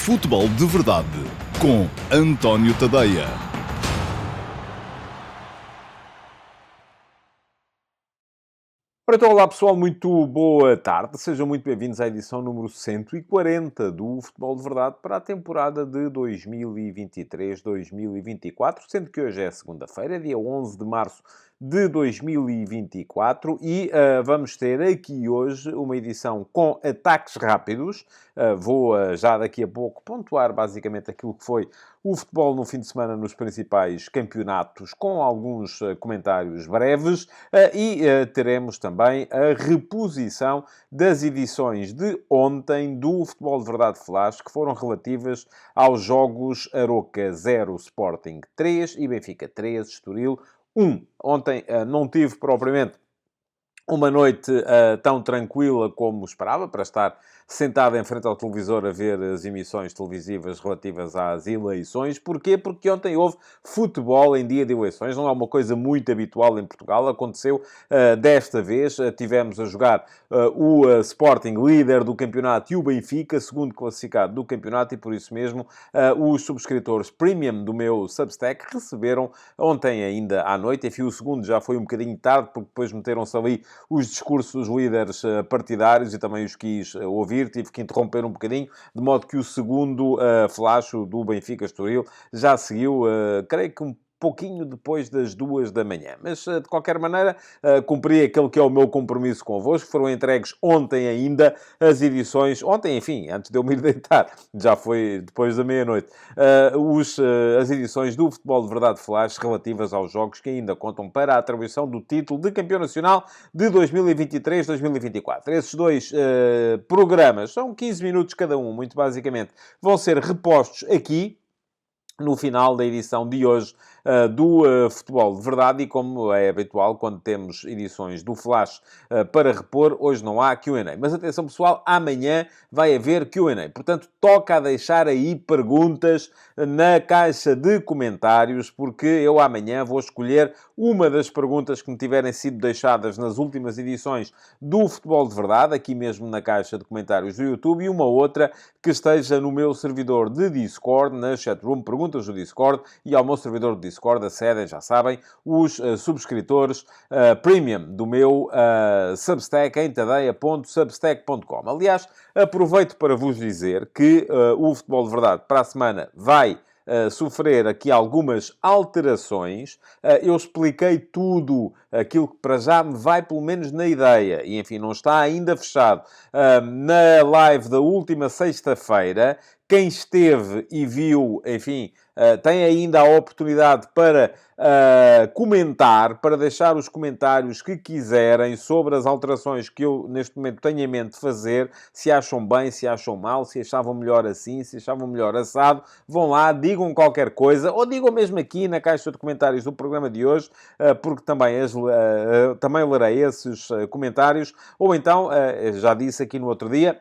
Futebol de Verdade com António Tadeia. Então, olá pessoal, muito boa tarde. Sejam muito bem-vindos à edição número 140 do Futebol de Verdade para a temporada de 2023-2024, sendo que hoje é segunda-feira, dia 11 de março de 2024 e vamos ter aqui hoje uma edição com ataques rápidos. Vou já daqui a pouco pontuar basicamente aquilo que foi o futebol no fim de semana nos principais campeonatos, com alguns comentários breves, e teremos também a reposição das edições de ontem do Futebol de Verdade Flash, que foram relativas aos jogos Aroca 0, Sporting 3 e Benfica 3, Estoril 1. Ontem não tive propriamente uma noite tão tranquila como esperava, para estar sentado em frente ao televisor a ver as emissões televisivas relativas às eleições. Porquê? Porque ontem houve futebol em dia de eleições. Não é uma coisa muito habitual em Portugal. Aconteceu desta vez. Tivemos a jogar o Sporting, líder do campeonato, e o Benfica, segundo classificado do campeonato, e por isso mesmo os subscritores premium do meu Substack receberam ontem ainda à noite. Enfim, o segundo já foi um bocadinho tarde, porque depois meteram-se ali os discursos dos líderes partidários e também os quis ouvir, tive que interromper um bocadinho, de modo que o segundo flash do Benfica Estoril já seguiu, creio que um pouquinho depois das 2 da manhã. Mas, de qualquer maneira, cumpri aquele que é o meu compromisso convosco. Foram entregues ontem ainda as edições... Ontem, enfim, antes de eu me ir deitar. Já foi depois da meia-noite. As edições do Futebol de Verdade Flash relativas aos jogos que ainda contam para a atribuição do título de campeão nacional de 2023-2024. Esses dois programas, são 15 minutos cada um, muito basicamente, vão ser repostos aqui no final da edição de hoje do Futebol de Verdade, e como é habitual, quando temos edições do Flash para repor, hoje não há Q&A. Mas atenção pessoal, amanhã vai haver Q&A. Portanto, toca a deixar aí perguntas na caixa de comentários, porque eu amanhã vou escolher uma das perguntas que me tiverem sido deixadas nas últimas edições do Futebol de Verdade, aqui mesmo na caixa de comentários do YouTube, e uma outra que esteja no meu servidor de Discord, na chatroom Perguntas do Discord, e ao meu servidor de Discord acedem, já sabem, os subscritores premium do meu Substack em tadeia.substack.com. Aliás, aproveito para vos dizer que o Futebol de Verdade para a semana vai sofrer aqui algumas alterações. Eu expliquei tudo aquilo que para já me vai, pelo menos na ideia, e enfim, não está ainda fechado, na live da última sexta-feira. Quem esteve e viu, enfim, tem ainda a oportunidade para comentar, para deixar os comentários que quiserem sobre as alterações que eu, neste momento, tenho em mente fazer. Se acham bem, se acham mal, se achavam melhor assim, se achavam melhor assado. Vão lá, digam qualquer coisa, ou digam mesmo aqui na caixa de comentários do programa de hoje, porque também, também lerei esses comentários. Ou então, já disse aqui no outro dia,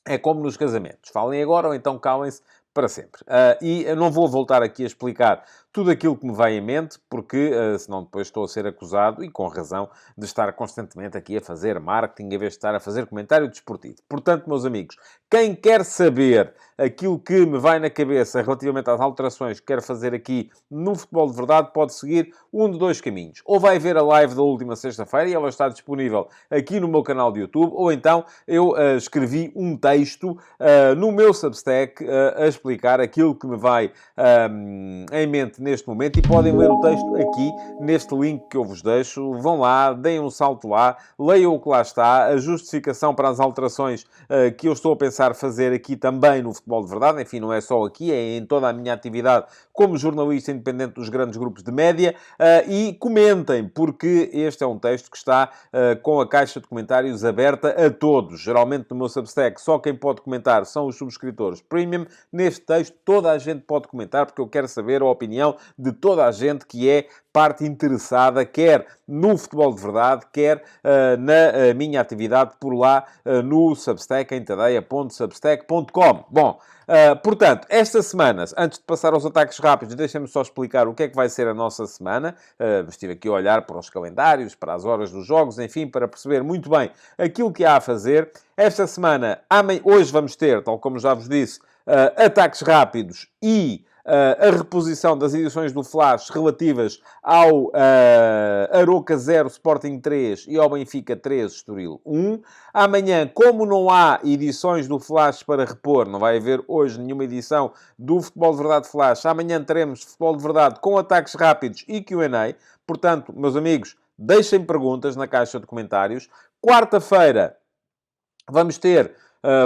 é como nos casamentos. Falem agora ou então calem-se para sempre. E eu não vou voltar aqui a explicar tudo aquilo que me vai em mente, porque senão depois estou a ser acusado, e com razão, de estar constantemente aqui a fazer marketing, em vez de estar a fazer comentário desportivo. Portanto, meus amigos, quem quer saber aquilo que me vai na cabeça relativamente às alterações que quero fazer aqui no Futebol de Verdade, pode seguir um de dois caminhos. Ou vai ver a live da última sexta-feira, e ela está disponível aqui no meu canal de YouTube, ou então eu escrevi um texto no meu Substack a explicar aquilo que me vai em mente neste momento, e podem ler o texto aqui neste link que eu vos deixo. Vão lá, deem um salto lá, leiam o que lá está, a justificação para as alterações que eu estou a pensar fazer aqui também no Futebol de Verdade. Enfim, não é só aqui, é em toda a minha atividade como jornalista independente dos grandes grupos de média. E comentem, porque este é um texto que está com a caixa de comentários aberta a todos. Geralmente no meu Substack só quem pode comentar são os subscritores premium. Neste texto toda a gente pode comentar, porque eu quero saber a opinião de toda a gente que é parte interessada, quer no Futebol de Verdade, quer na minha atividade por lá no Substack, em tadeia.substack.com. Bom, Portanto, esta semana, antes de passar aos ataques rápidos, deixem-me só explicar o que é que vai ser a nossa semana. Estive aqui a olhar para os calendários, para as horas dos jogos, enfim, para perceber muito bem aquilo que há a fazer. Esta semana, hoje vamos ter, tal como já vos disse, ataques rápidos e a reposição das edições do Flash relativas ao Aroca 0, Sporting 3 e ao Benfica 3, Estoril 1. Amanhã, como não há edições do Flash para repor, não vai haver hoje nenhuma edição do Futebol de Verdade Flash, amanhã teremos Futebol de Verdade com ataques rápidos e Q&A. Portanto, meus amigos, deixem perguntas na caixa de comentários. Quarta-feira vamos ter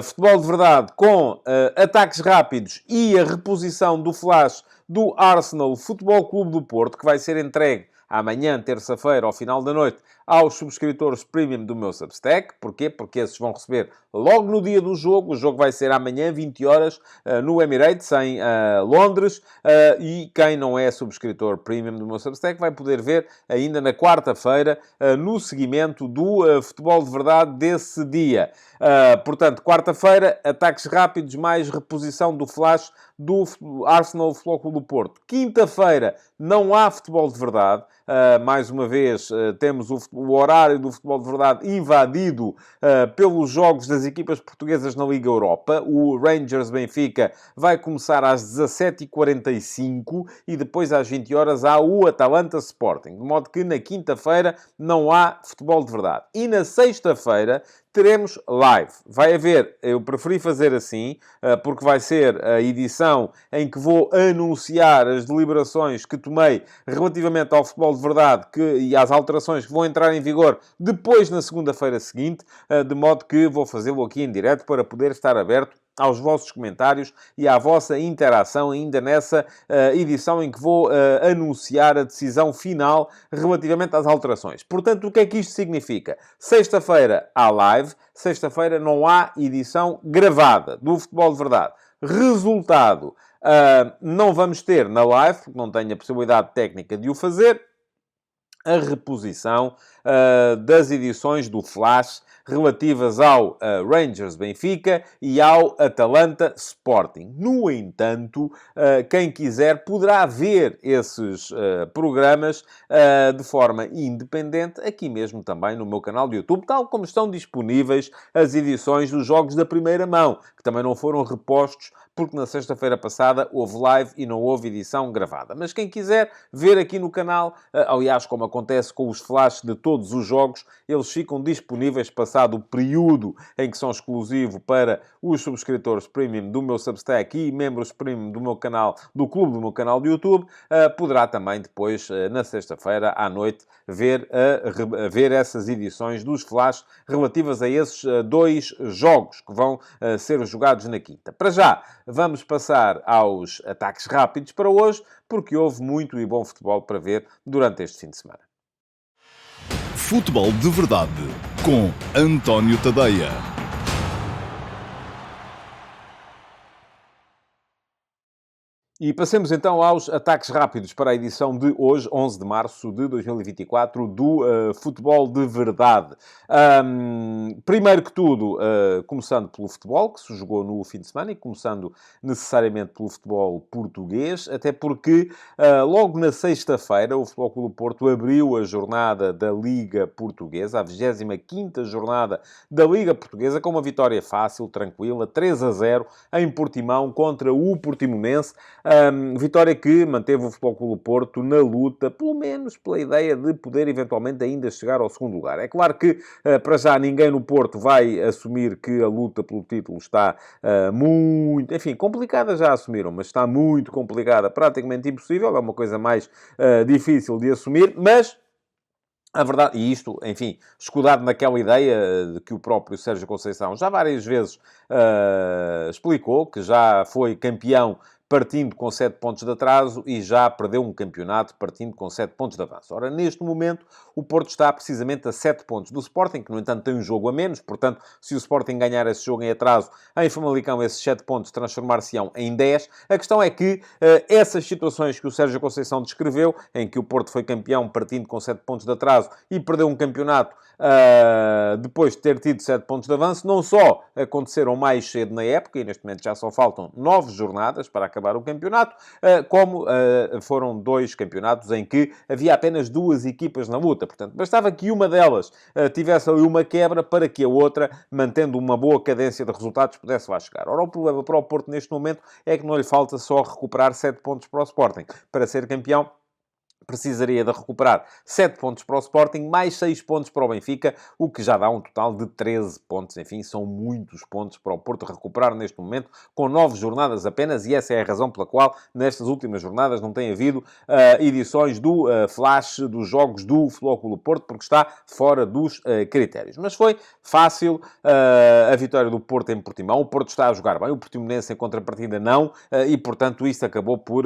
Futebol de Verdade com ataques rápidos e a reposição do Flash do Arsenal Futebol Clube do Porto, que vai ser entregue amanhã, terça-feira, ao final da noite, aos subscritores premium do meu Substack. Porquê? Porque esses vão receber logo no dia do jogo. O jogo vai ser amanhã, 20 horas, no Emirates, em Londres. E quem não é subscritor premium do meu Substack vai poder ver ainda na quarta-feira, no seguimento do Futebol de Verdade desse dia. Portanto, quarta-feira, ataques rápidos mais reposição do Flash do Arsenal Futebol Clube do Porto. Quinta-feira, não há Futebol de Verdade. Mais uma vez, temos o horário do Futebol de Verdade invadido pelos jogos das equipas portuguesas na Liga Europa. O Rangers Benfica vai começar às 17h45 e depois às 20 horas há o Atalanta Sporting. De modo que na quinta-feira não há Futebol de Verdade. E na sexta-feira teremos live. Vai haver, eu preferi fazer assim, porque vai ser a edição em que vou anunciar as deliberações que tomei relativamente ao Futebol de Verdade e às alterações que vão entrar em vigor depois na segunda-feira seguinte, de modo que vou fazê-lo aqui em direto para poder estar aberto aos vossos comentários e à vossa interação ainda nessa edição em que vou anunciar a decisão final relativamente às alterações. Portanto, o que é que isto significa? Sexta-feira há live, sexta-feira não há edição gravada do Futebol de Verdade. Resultado, não vamos ter na live, porque não tenho a possibilidade técnica de o fazer, a reposição das edições do Flash relativas ao Rangers Benfica e ao Atalanta Sporting. No entanto, quem quiser poderá ver esses programas de forma independente, aqui mesmo também no meu canal de YouTube, tal como estão disponíveis as edições dos jogos da primeira mão, que também não foram repostos, porque na sexta-feira passada houve live e não houve edição gravada. Mas quem quiser ver aqui no canal, aliás, como acontece com os flashes de todos os jogos, eles ficam disponíveis passado o período em que são exclusivos para os subscritores premium do meu Substack e membros premium do meu canal, do clube do meu canal de YouTube. Poderá também depois, na sexta-feira, à noite, ver essas edições dos flash relativas a esses dois jogos que vão ser jogados na quinta. Para já, vamos passar aos ataques rápidos para hoje, porque houve muito e bom futebol para ver durante este fim de semana. Futebol de Verdade com António Tadeia. E passemos então aos ataques rápidos para a edição de hoje, 11 de março de 2024, do Futebol de Verdade. Primeiro que tudo, começando pelo futebol, que se jogou no fim de semana, e começando necessariamente pelo futebol português, até porque logo na sexta-feira o Futebol Clube do Porto abriu a jornada da Liga Portuguesa, a 25ª jornada da Liga Portuguesa, com uma vitória fácil, tranquila, 3-0 em Portimão contra o Portimonense. Vitória que manteve o Futebol Clube do Porto na luta, pelo menos pela ideia de poder eventualmente ainda chegar ao segundo lugar. É claro que, para já, ninguém no Porto vai assumir que a luta pelo título está muito... Enfim, complicada já assumiram, mas está muito complicada, praticamente impossível. É uma coisa mais difícil de assumir, mas... A verdade, e isto, enfim, escudado naquela ideia de que o próprio Sérgio Conceição já várias vezes explicou, que já foi campeão partindo com 7 pontos de atraso e já perdeu um campeonato partindo com 7 pontos de avanço. Ora, neste momento, o Porto está precisamente a 7 pontos do Sporting, que, no entanto, tem um jogo a menos. Portanto, se o Sporting ganhar esse jogo em atraso, em Famalicão, esses 7 pontos transformar-se-ão em 10. A questão é que essas situações que o Sérgio Conceição descreveu, em que o Porto foi campeão partindo com 7 pontos de atraso e perdeu um campeonato depois de ter tido 7 pontos de avanço, não só aconteceram mais cedo na época, e neste momento já só faltam 9 jornadas para acabar o campeonato, como foram 2 campeonatos em que havia apenas 2 equipas na luta. Portanto, bastava que uma delas tivesse ali uma quebra para que a outra, mantendo uma boa cadência de resultados, pudesse lá chegar. Ora, o problema para o Porto neste momento é que não lhe falta só recuperar 7 pontos para o Sporting. Para ser campeão, precisaria de recuperar 7 pontos para o Sporting, mais 6 pontos para o Benfica, o que já dá um total de 13 pontos. Enfim, são muitos pontos para o Porto recuperar neste momento, com 9 jornadas apenas, e essa é a razão pela qual, nestas últimas jornadas, não tem havido edições do Flash dos jogos do Futebol Clube do Porto, porque está fora dos critérios. Mas foi fácil a vitória do Porto em Portimão. O Porto está a jogar bem, o Portimonense em contrapartida não, e, portanto, isto acabou por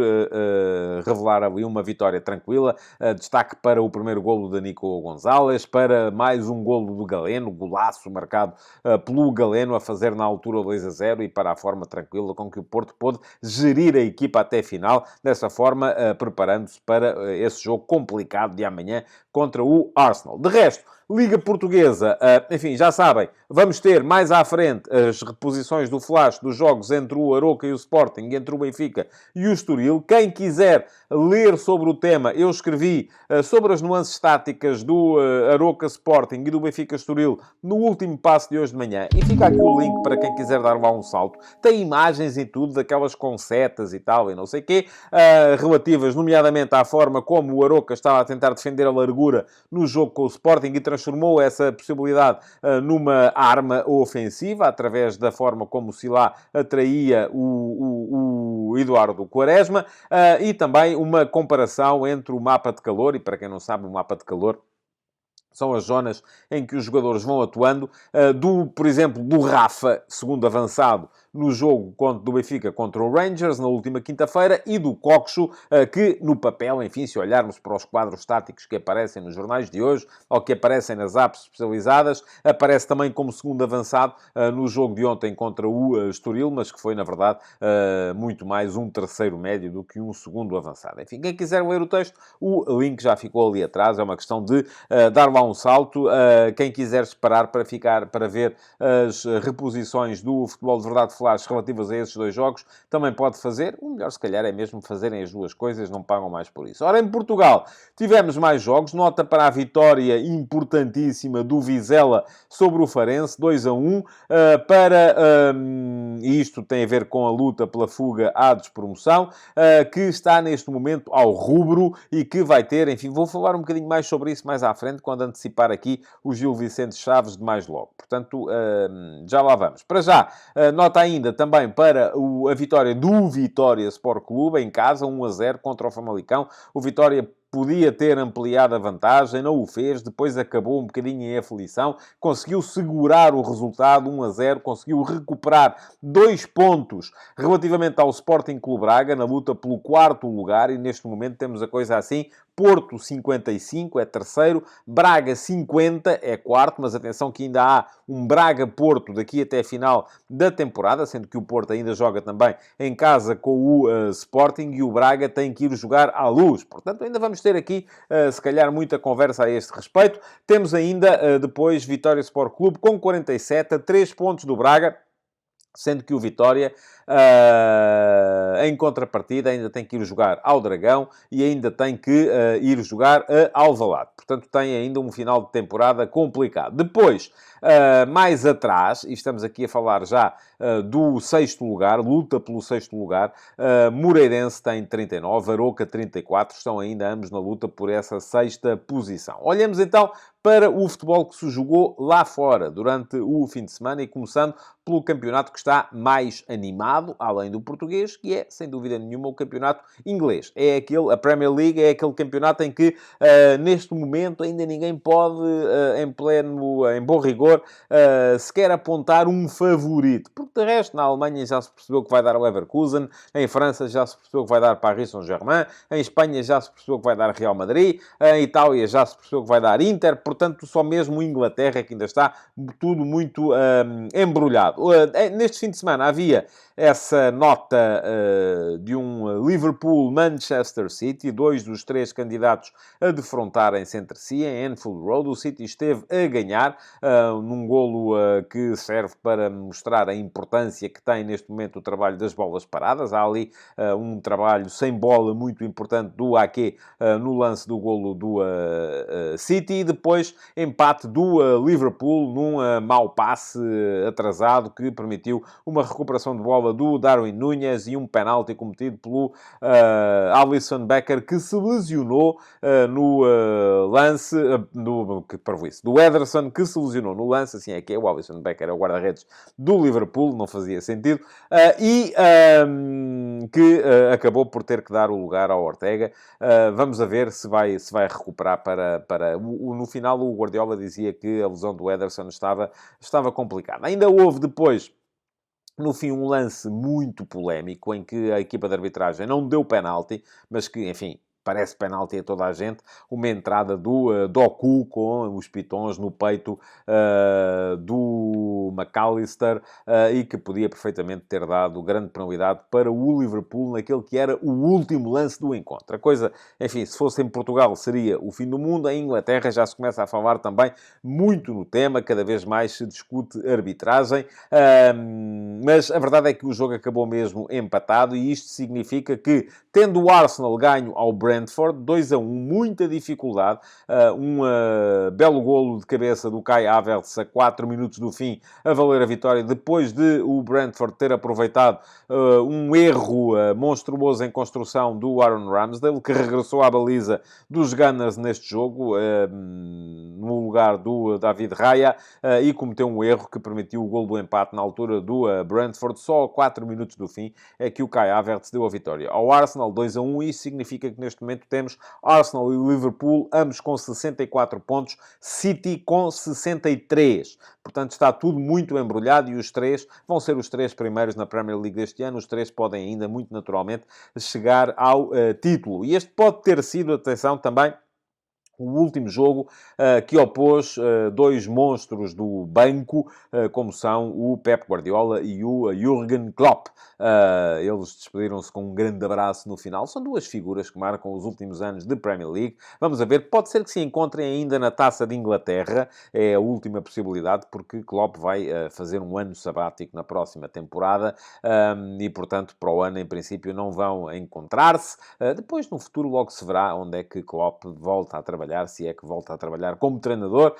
revelar ali uma vitória tranquila. Destaque para o primeiro golo de Nico Gonzalez, para mais um golo do Galeno, golaço marcado pelo Galeno, a fazer na altura 2-0, e para a forma tranquila com que o Porto pôde gerir a equipa até final, dessa forma preparando-se para esse jogo complicado de amanhã contra o Arsenal. De resto, Liga Portuguesa, enfim, já sabem, vamos ter mais à frente as reposições do Flash dos jogos entre o Aroca e o Sporting, entre o Benfica e o Estoril. Quem quiser ler sobre o tema, eu escrevi sobre as nuances táticas do Aroca Sporting e do Benfica Estoril no último passo de hoje de manhã. E fica aqui o link para quem quiser dar lá um salto. Tem imagens e tudo, daquelas com setas e tal, e não sei o quê, relativas, nomeadamente, à forma como o Aroca estava a tentar defender a largura no jogo com o Sporting e transformou essa possibilidade numa arma ofensiva, através da forma como o Silá atraía o Eduardo Quaresma, e também uma comparação entre o mapa de calor, e para quem não sabe, o mapa de calor são as zonas em que os jogadores vão atuando, por exemplo, do Rafa, segundo avançado, no jogo do Benfica contra o Rangers, na última quinta-feira, e do Coxo, que no papel, enfim, se olharmos para os quadros táticos que aparecem nos jornais de hoje, ou que aparecem nas apps especializadas, aparece também como segundo avançado no jogo de ontem contra o Estoril, mas que foi, na verdade, muito mais um terceiro médio do que um segundo avançado. Enfim, quem quiser ler o texto, o link já ficou ali atrás, é uma questão de dar lá um salto. Quem quiser esperar para ver as reposições do Futebol de Verdade Flash relativas a esses 2 jogos, também pode fazer. O melhor, se calhar, é mesmo fazerem as 2 coisas, não pagam mais por isso. Ora, em Portugal, tivemos mais jogos. Nota para a vitória importantíssima do Vizela sobre o Farense, 2-1, e isto tem a ver com a luta pela fuga à despromoção, que está neste momento ao rubro e que vai ter, enfim, vou falar um bocadinho mais sobre isso mais à frente, quando antecipar aqui o Gil Vicente Chaves de mais logo. Portanto, já lá vamos. Para já, nota ainda também para a vitória do Vitória Sport Clube, em casa, 1-0 contra o Famalicão. O Vitória podia ter ampliado a vantagem, não o fez, depois acabou um bocadinho em aflição, conseguiu segurar o resultado, 1-0, conseguiu recuperar 2 pontos relativamente ao Sporting Clube Braga, na luta pelo 4º lugar, e neste momento temos a coisa assim: Porto 55 é terceiro, Braga 50 é quarto, mas atenção que ainda há um Braga-Porto daqui até a final da temporada, sendo que o Porto ainda joga também em casa com o Sporting, e o Braga tem que ir jogar à Luz. Portanto, ainda vamos ter aqui, se calhar, muita conversa a este respeito. Temos ainda, depois, Vitória Sport Clube com 47, a 3 pontos do Braga, sendo que o Vitória, em contrapartida, ainda tem que ir jogar ao Dragão e ainda tem que ir jogar a Alvalade. Portanto, tem ainda um final de temporada complicado. Depois, mais atrás, e estamos aqui a falar já do 6º lugar, luta pelo 6º lugar, Moreirense tem 39, Aroca 34, estão ainda ambos na luta por essa 6ª posição. Olhamos então para o futebol que se jogou lá fora durante o fim de semana e começando pelo campeonato que está mais animado, além do português, que é, sem dúvida nenhuma, o campeonato inglês. A Premier League é aquele campeonato em que, neste momento, ainda ninguém pode, em bom rigor, sequer apontar um favorito. Porque, de resto, na Alemanha já se percebeu que vai dar o Leverkusen, em França já se percebeu que vai dar Paris Saint-Germain, em Espanha já se percebeu que vai dar Real Madrid, em Itália já se percebeu que vai dar Inter, portanto, só mesmo Inglaterra que ainda está tudo muito embrulhado. Neste fim de semana havia essa nota de um Liverpool-Manchester City, 2 dos 3 candidatos a defrontarem-se entre si em Anfield Road. O City esteve a ganhar num golo que serve para mostrar a importância que tem neste momento o trabalho das bolas paradas. Há ali um trabalho sem bola muito importante do Ake no lance do golo do City, e depois empate do Liverpool num mau passe atrasado que permitiu uma recuperação de bola do Darwin Núñez e um penalti cometido pelo Alisson Becker, que se lesionou no lance do Ederson, que se lesionou no lance, assim é que é, o Alisson Becker é o guarda-redes do Liverpool, não fazia sentido, que acabou por ter que dar o lugar ao Ortega. Vamos a ver se vai recuperar no final o Guardiola dizia que a lesão do Ederson estava complicada. Ainda houve depois, no fim, um lance muito polémico em que a equipa de arbitragem não deu penalti, mas que, enfim, parece penalti a toda a gente, uma entrada do Doku com os pitons no peito do McAllister e que podia perfeitamente ter dado grande penalidade para o Liverpool naquele que era o último lance do encontro. A coisa, enfim, se fosse em Portugal seria o fim do mundo, em Inglaterra já se começa a falar também muito no tema, cada vez mais se discute arbitragem, mas a verdade é que o jogo acabou mesmo empatado e isto significa que, tendo o Arsenal ganho ao Brentford, 2-1, muita dificuldade, belo golo de cabeça do Kai Havertz a 4 minutos do fim, a valer a vitória, depois de o Brentford ter aproveitado um erro monstruoso em construção do Aaron Ramsdale, que regressou à baliza dos Gunners neste jogo, no lugar do David Raya, e cometeu um erro que permitiu o golo do empate na altura do Brentford. Só a 4 minutos do fim é que o Kai Havertz deu a vitória ao Arsenal, 2-1, e isso significa que neste momento temos Arsenal e Liverpool, ambos com 64 pontos, City com 63. Portanto, está tudo muito embrulhado e os 3 vão ser os 3 primeiros na Premier League deste ano. Os 3 podem ainda, muito naturalmente, chegar ao título. E este pode ter sido, atenção, também o último jogo que opôs 2 monstros do banco, como são o Pep Guardiola e o Jürgen Klopp. Eles despediram-se com um grande abraço no final. São 2 figuras que marcam os últimos anos de Premier League. Vamos a ver, pode ser que se encontrem ainda na Taça de Inglaterra. É a última possibilidade, porque Klopp vai fazer um ano sabático na próxima temporada e, portanto, para o ano, em princípio, não vão encontrar-se. Depois, no futuro, logo se verá onde é que Klopp volta a trabalhar, se é que volta a trabalhar como treinador.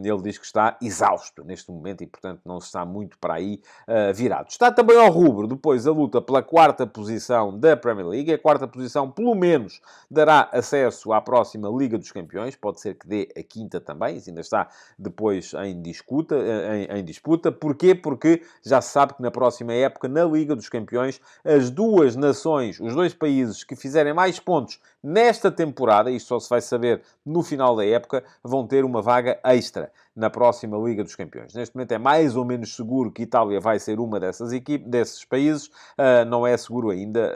Ele diz que está exausto neste momento e, portanto, não está muito para aí virado. Está também ao rubro, depois, a luta pela 4ª posição da Premier League. A 4ª posição, pelo menos, dará acesso à próxima Liga dos Campeões. Pode ser que dê a 5ª também, isso ainda está depois em disputa. Porquê? Porque já se sabe que na próxima época, na Liga dos Campeões, as 2 nações, os 2 países que fizerem mais pontos nesta temporada, isto só se vai saber no final da época, vão ter uma vaga extra na próxima Liga dos Campeões. Neste momento é mais ou menos seguro que Itália vai ser uma desses países. Não é seguro ainda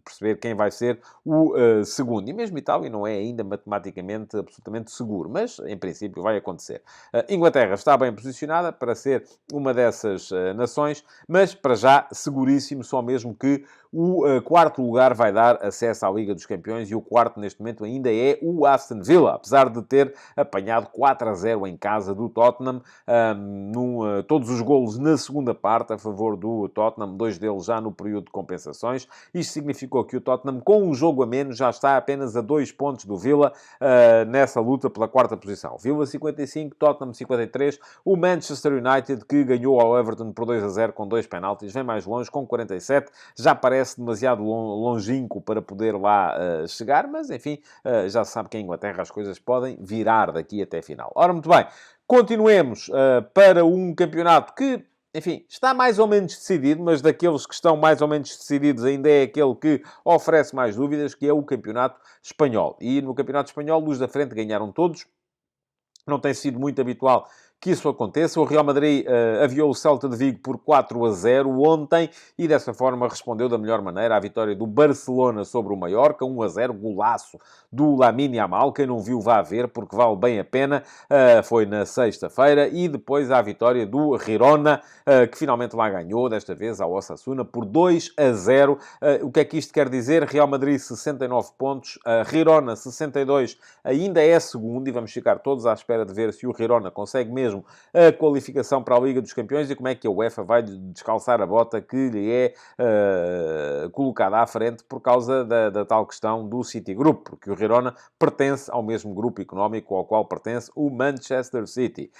perceber quem vai ser o segundo. E mesmo Itália não é ainda matematicamente absolutamente seguro, mas em princípio vai acontecer. Inglaterra está bem posicionada para ser uma dessas nações, mas para já seguríssimo, só mesmo que o 4º lugar vai dar acesso à Liga dos Campeões e o 4º neste momento ainda é o Aston Villa, apesar de ter apanhado 4-0 em casa do Tottenham, todos os golos na segunda parte a favor do Tottenham, 2 deles já no período de compensações. Isto significou que o Tottenham, com um jogo a menos, já está apenas a 2 pontos do Villa nessa luta pela quarta posição. Villa 55, Tottenham 53. O Manchester United, que ganhou ao Everton por 2-0 com 2 penaltis, vem mais longe com 47. Já parece demasiado longínquo para poder lá chegar, mas enfim, já se sabe que em Inglaterra as coisas podem virar daqui até a final. Ora, muito bem, continuemos para um campeonato que, enfim, está mais ou menos decidido, mas daqueles que estão mais ou menos decididos ainda é aquele que oferece mais dúvidas, que é o campeonato espanhol. E no campeonato espanhol, os da frente ganharam todos. Não tem sido muito habitual que isso aconteça. O Real Madrid aviou o Celta de Vigo por 4-0 ontem e dessa forma respondeu da melhor maneira à vitória do Barcelona sobre o Mallorca, 1-0, golaço do Lamine Yamal. Quem não viu vá ver, porque vale bem a pena. Foi na sexta-feira. E depois à vitória do Girona, que finalmente lá ganhou, desta vez ao Osasuna, por 2-0. O que é que isto quer dizer? Real Madrid 69 pontos, Girona 62, ainda é segundo, e vamos ficar todos à espera de ver se o Girona consegue mesmo a qualificação para a Liga dos Campeões e como é que a UEFA vai descalçar a bota que lhe é colocada à frente por causa da tal questão do Citigroup, porque o Girona pertence ao mesmo grupo económico ao qual pertence o Manchester City.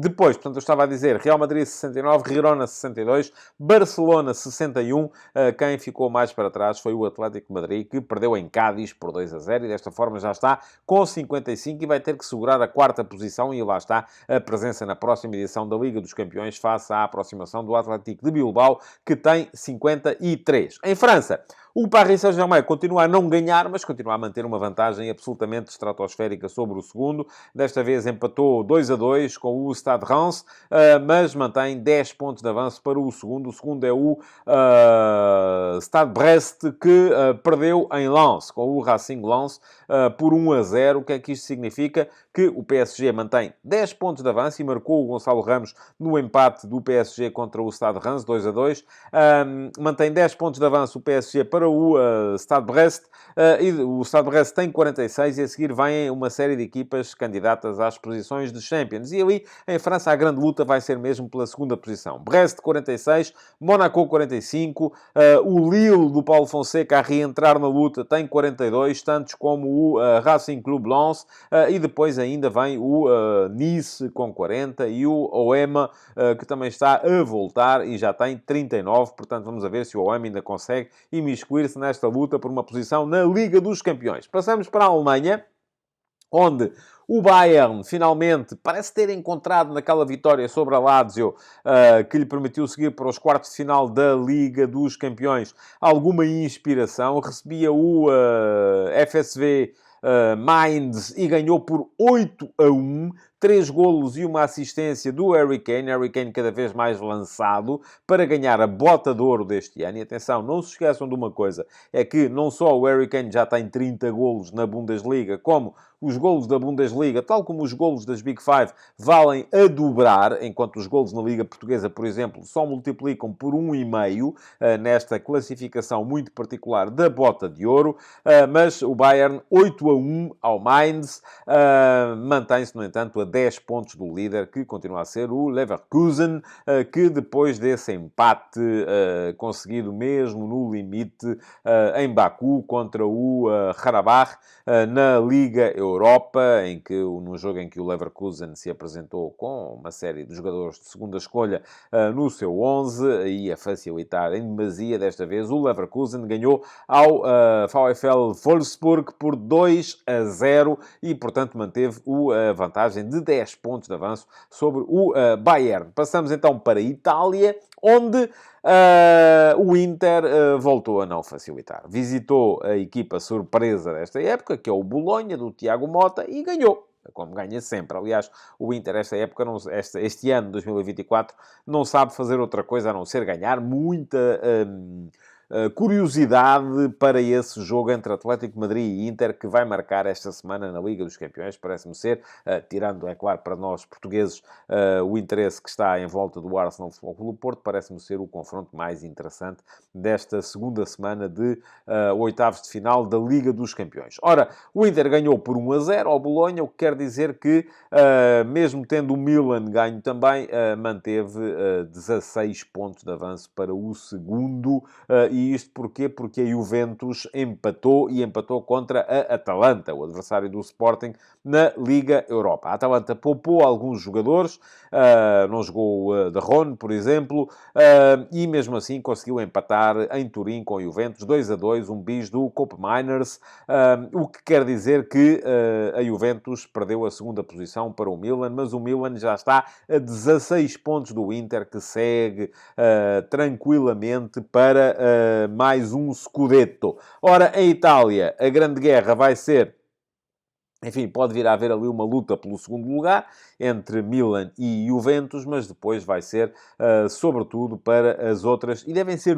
Depois, portanto, eu estava a dizer, Real Madrid 69, Girona 62, Barcelona 61. Quem ficou mais para trás foi o Atlético de Madrid, que perdeu em Cádiz por 2-0 e desta forma já está com 55 e vai ter que segurar a quarta posição, e lá está a presença na próxima edição da Liga dos Campeões face à aproximação do Atlético de Bilbao, que tem 53. Em França, o Paris Saint-Germain continua a não ganhar, mas continua a manter uma vantagem absolutamente estratosférica sobre o segundo. Desta vez empatou 2-2 com o Stade Reims, mas mantém 10 pontos de avanço para o segundo. O segundo é o Stade Brest, que perdeu em Lens, com o Racing Lens, por 1-0. O que é que isto significa? Que o PSG mantém 10 pontos de avanço e marcou o Gonçalo Ramos no empate do PSG contra o Stade Reims, 2-2. Mantém 10 pontos de avanço o PSG para o Stade Brest, e o Stade Brest tem 46 e a seguir vem uma série de equipas candidatas às posições de Champions. E ali, em França, a grande luta vai ser mesmo pela segunda posição. Brest 46, Monaco 45, o Lille do Paulo Fonseca a reentrar na luta tem 42, tantos como o Racing Club Lens, e depois ainda vem o Nice com 40 e o OM, que também está a voltar e já tem 39. Portanto, vamos a ver se o OM ainda consegue imiscuir-se nesta luta por uma posição na Liga dos Campeões. Passamos para a Alemanha, onde o Bayern, finalmente, parece ter encontrado naquela vitória sobre a Lazio, que lhe permitiu seguir para os quartos de final da Liga dos Campeões, alguma inspiração. Recebia o FSV Mainz e ganhou por 8-1. 3 golos e uma assistência do Harry Kane. Harry Kane cada vez mais lançado para ganhar a Bota de Ouro deste ano. E atenção, não se esqueçam de uma coisa, é que não só o Harry Kane já tem 30 golos na Bundesliga, como os golos da Bundesliga, tal como os golos das Big Five, valem a dobrar, enquanto os golos na Liga Portuguesa, por exemplo, só multiplicam por 1,5 nesta classificação muito particular da Bota de Ouro. Mas o Bayern, 8-1 ao Mainz, mantém-se, no entanto, a 10 pontos do líder, que continua a ser o Leverkusen, que depois desse empate conseguido mesmo no limite em Baku contra o Karabakh, na Liga Europa, no jogo em que o Leverkusen se apresentou com uma série de jogadores de segunda escolha no seu 11 e a facilitar em demasia. Desta vez o Leverkusen ganhou ao VfL Wolfsburg por 2-0 e, portanto, manteve a vantagem de 10 pontos de avanço sobre o Bayern. Passamos então para a Itália, onde o Inter voltou a não facilitar. Visitou a equipa surpresa desta época, que é o Bolonha, do Thiago Motta, e ganhou. Como ganha sempre. Aliás, o Inter, este ano, 2024, não sabe fazer outra coisa a não ser ganhar. curiosidade para esse jogo entre Atlético de Madrid e Inter, que vai marcar esta semana na Liga dos Campeões. Parece-me ser, tirando, é claro, para nós portugueses, o interesse que está em volta do Arsenal Futebol Clube do Porto, parece-me ser o confronto mais interessante desta segunda semana de oitavos de final da Liga dos Campeões. Ora, o Inter ganhou por 1-0 ao Bolonha, o que quer dizer que, mesmo tendo o Milan ganho também, manteve 16 pontos de avanço para o segundo. E isto porquê? Porque a Juventus empatou e empatou contra a Atalanta, o adversário do Sporting, na Liga Europa. A Atalanta poupou alguns jogadores, não jogou De Roon, por exemplo, e mesmo assim conseguiu empatar em Turim com a Juventus, 2-2, um bis do Koopmeiners, o que quer dizer que a Juventus perdeu a segunda posição para o Milan, mas o Milan já está a 16 pontos do Inter, que segue tranquilamente para mais um Scudetto. Ora, em Itália, a grande guerra vai ser... Enfim, pode vir a haver ali uma luta pelo segundo lugar entre Milan e Juventus, mas depois vai ser, sobretudo, para as outras, e devem ser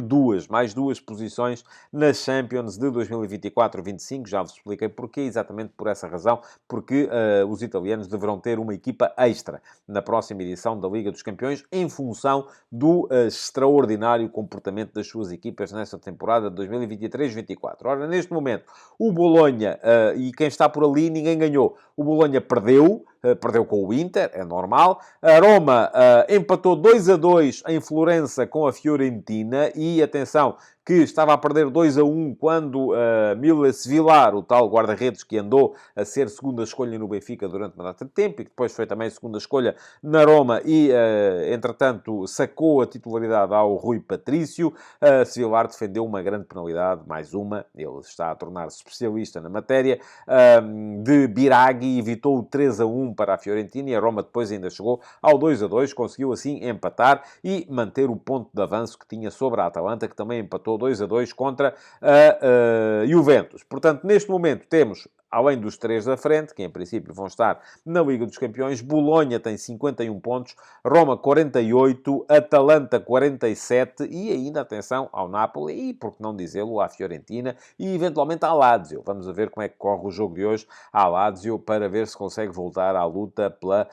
mais duas posições nas Champions de 2024-25. Já vos expliquei porquê, exatamente por essa razão, porque os italianos deverão ter uma equipa extra na próxima edição da Liga dos Campeões, em função do extraordinário comportamento das suas equipas nesta temporada de 2023-24. Ora, neste momento, o Bolonha, e quem está por ali, ninguém ganhou. O Bolonha perdeu com o Inter, é normal. A Roma empatou 2-2 em Florença com a Fiorentina e, atenção, que estava a perder 2-1 quando Miles Vilar, o tal guarda-redes que andou a ser segunda escolha no Benfica durante uma data de tempo e que depois foi também segunda escolha na Roma e, entretanto, sacou a titularidade ao Rui Patrício. Vilar defendeu uma grande penalidade, mais uma, ele está a tornar-se especialista na matéria, de Biraghi, e evitou o 3-1 para a Fiorentina, e a Roma depois ainda chegou ao 2-2, conseguiu assim empatar e manter o ponto de avanço que tinha sobre a Atalanta, que também empatou 2-2 contra a Juventus. Portanto, neste momento temos, além dos três da frente, que em princípio vão estar na Liga dos Campeões, Bolonha tem 51 pontos, Roma 48, Atalanta 47 e ainda, atenção, ao Napoli e, por que não dizê-lo, à Fiorentina e eventualmente à Lazio. Vamos ver como é que corre o jogo de hoje à Lazio para ver se consegue voltar à luta pela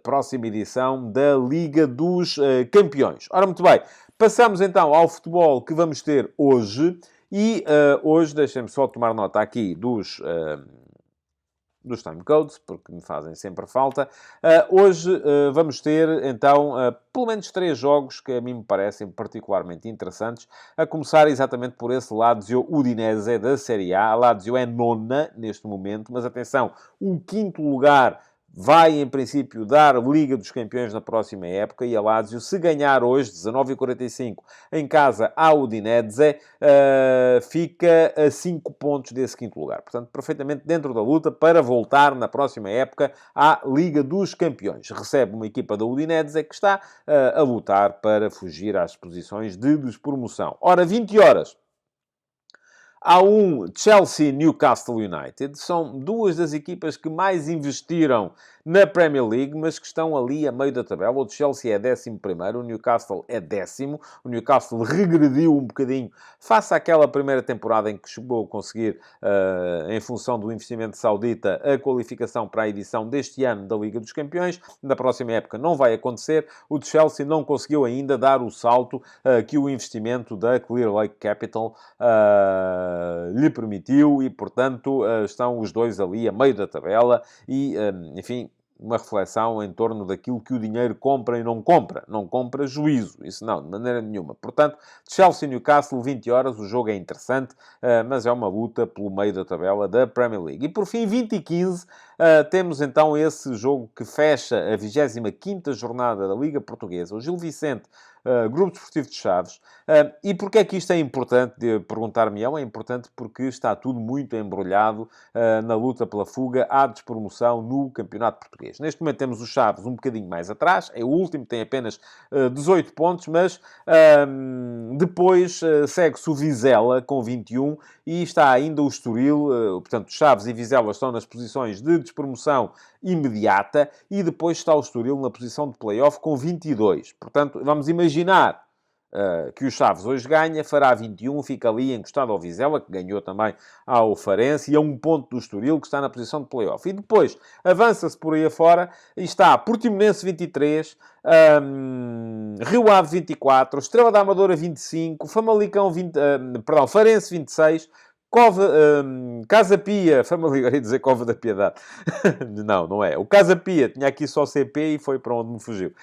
próxima edição da Liga dos Campeões. Ora, muito bem, passamos então ao futebol que vamos ter hoje. E hoje, deixem-me só tomar nota aqui dos timecodes, porque me fazem sempre falta. Hoje vamos ter, então, pelo menos 3 jogos que a mim me parecem particularmente interessantes, a começar exatamente por esse Lazio Udinese da Série A. A Lazio é nona neste momento, mas atenção, o quinto lugar vai, em princípio, dar Liga dos Campeões na próxima época, e a Lazio, se ganhar hoje, 19h45, em casa à Udinese, fica a 5 pontos desse quinto lugar. Portanto, perfeitamente dentro da luta para voltar na próxima época à Liga dos Campeões. Recebe uma equipa da Udinese que está a lutar para fugir às posições de despromoção. Ora, 20 horas. Há um Chelsea-Newcastle United. São duas das equipas que mais investiram na Premier League, mas que estão ali a meio da tabela. O Chelsea é 11º, o Newcastle é 10º. O Newcastle regrediu um bocadinho face àquela primeira temporada em que chegou a conseguir, em função do investimento saudita, a qualificação para a edição deste ano da Liga dos Campeões. Na próxima época não vai acontecer. O Chelsea não conseguiu ainda dar o salto que o investimento da Clear Lake Capital lhe permitiu, e, portanto, estão os dois ali a meio da tabela e, enfim, uma reflexão em torno daquilo que o dinheiro compra e não compra. Não compra juízo, isso não, de maneira nenhuma. Portanto, Chelsea-Newcastle, 20 horas, o jogo é interessante, mas é uma luta pelo meio da tabela da Premier League. E, por fim, 20h15, temos então esse jogo que fecha a 25ª jornada da Liga Portuguesa. O Gil Vicente, Grupo Desportivo de Chaves. E porquê é que isto é importante? Perguntar-me-ão. É importante porque está tudo muito embrulhado na luta pela fuga à despromoção no Campeonato Português. Neste momento temos o Chaves um bocadinho mais atrás, é o último, tem apenas 18 pontos, mas depois segue-se o Vizela com 21 e está ainda o Estoril. Portanto, Chaves e Vizela estão nas posições de despromoção imediata e depois está o Estoril na posição de play-off com 22. Portanto, vamos imaginar que o Chaves hoje ganha, fará 21, fica ali encostado ao Vizela, que ganhou também ao Farense, e a um ponto do Estoril, que está na posição de play-off. E depois, avança-se por aí afora, e está Portimonense 23, Rio Ave 24, Estrela da Amadora 25, Famalicão 20, Farense 26, Cova, Casa Pia, Famalicão, ia dizer Cova da Piedade. Não, não é. O Casa Pia tinha aqui só CP e foi para onde me fugiu.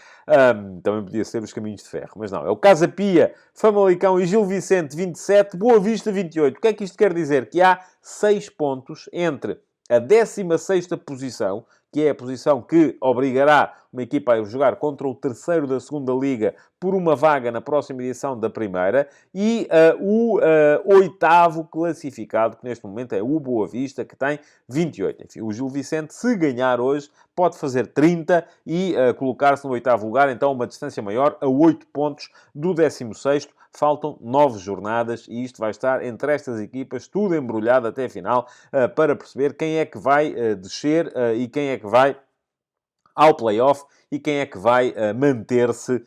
Também podia ser os Caminhos de Ferro, mas não. É o Casa Pia, Famalicão e Gil Vicente 27, Boa Vista 28. O que é que isto quer dizer? Que há 6 pontos entre a 16ª posição, que é a posição que obrigará uma equipa a jogar contra o terceiro da segunda Liga por uma vaga na próxima edição da primeira, e o oitavo classificado, que neste momento é o Boa Vista, que tem 28. Enfim, o Gil Vicente, se ganhar hoje, pode fazer 30 e colocar-se no oitavo lugar, então uma distância maior, a 8 pontos do 16º. Faltam 9 jornadas e isto vai estar entre estas equipas, tudo embrulhado até a final, para perceber quem é que vai descer e quem é que vai ao play-off e quem é que vai manter-se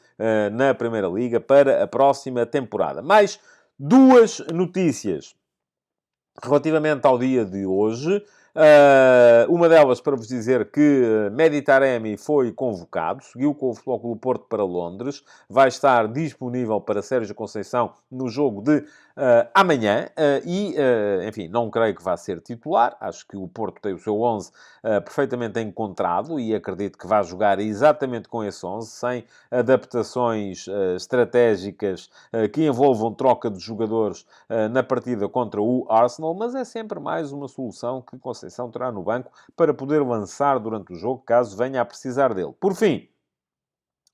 na Primeira Liga para a próxima temporada. Mais 2 notícias relativamente ao dia de hoje. Uma delas para vos dizer que Mehdi Taremi foi convocado, seguiu com o Futebol Clube do Porto para Londres, vai estar disponível para Sérgio Conceição no jogo de amanhã e, enfim, não creio que vá ser titular. Acho que o Porto tem o seu 11 perfeitamente encontrado e acredito que vai jogar exatamente com esse 11, sem adaptações estratégicas que envolvam troca de jogadores na partida contra o Arsenal, mas é sempre mais uma solução que Conceição terá no banco para poder lançar durante o jogo, caso venha a precisar dele. Por fim,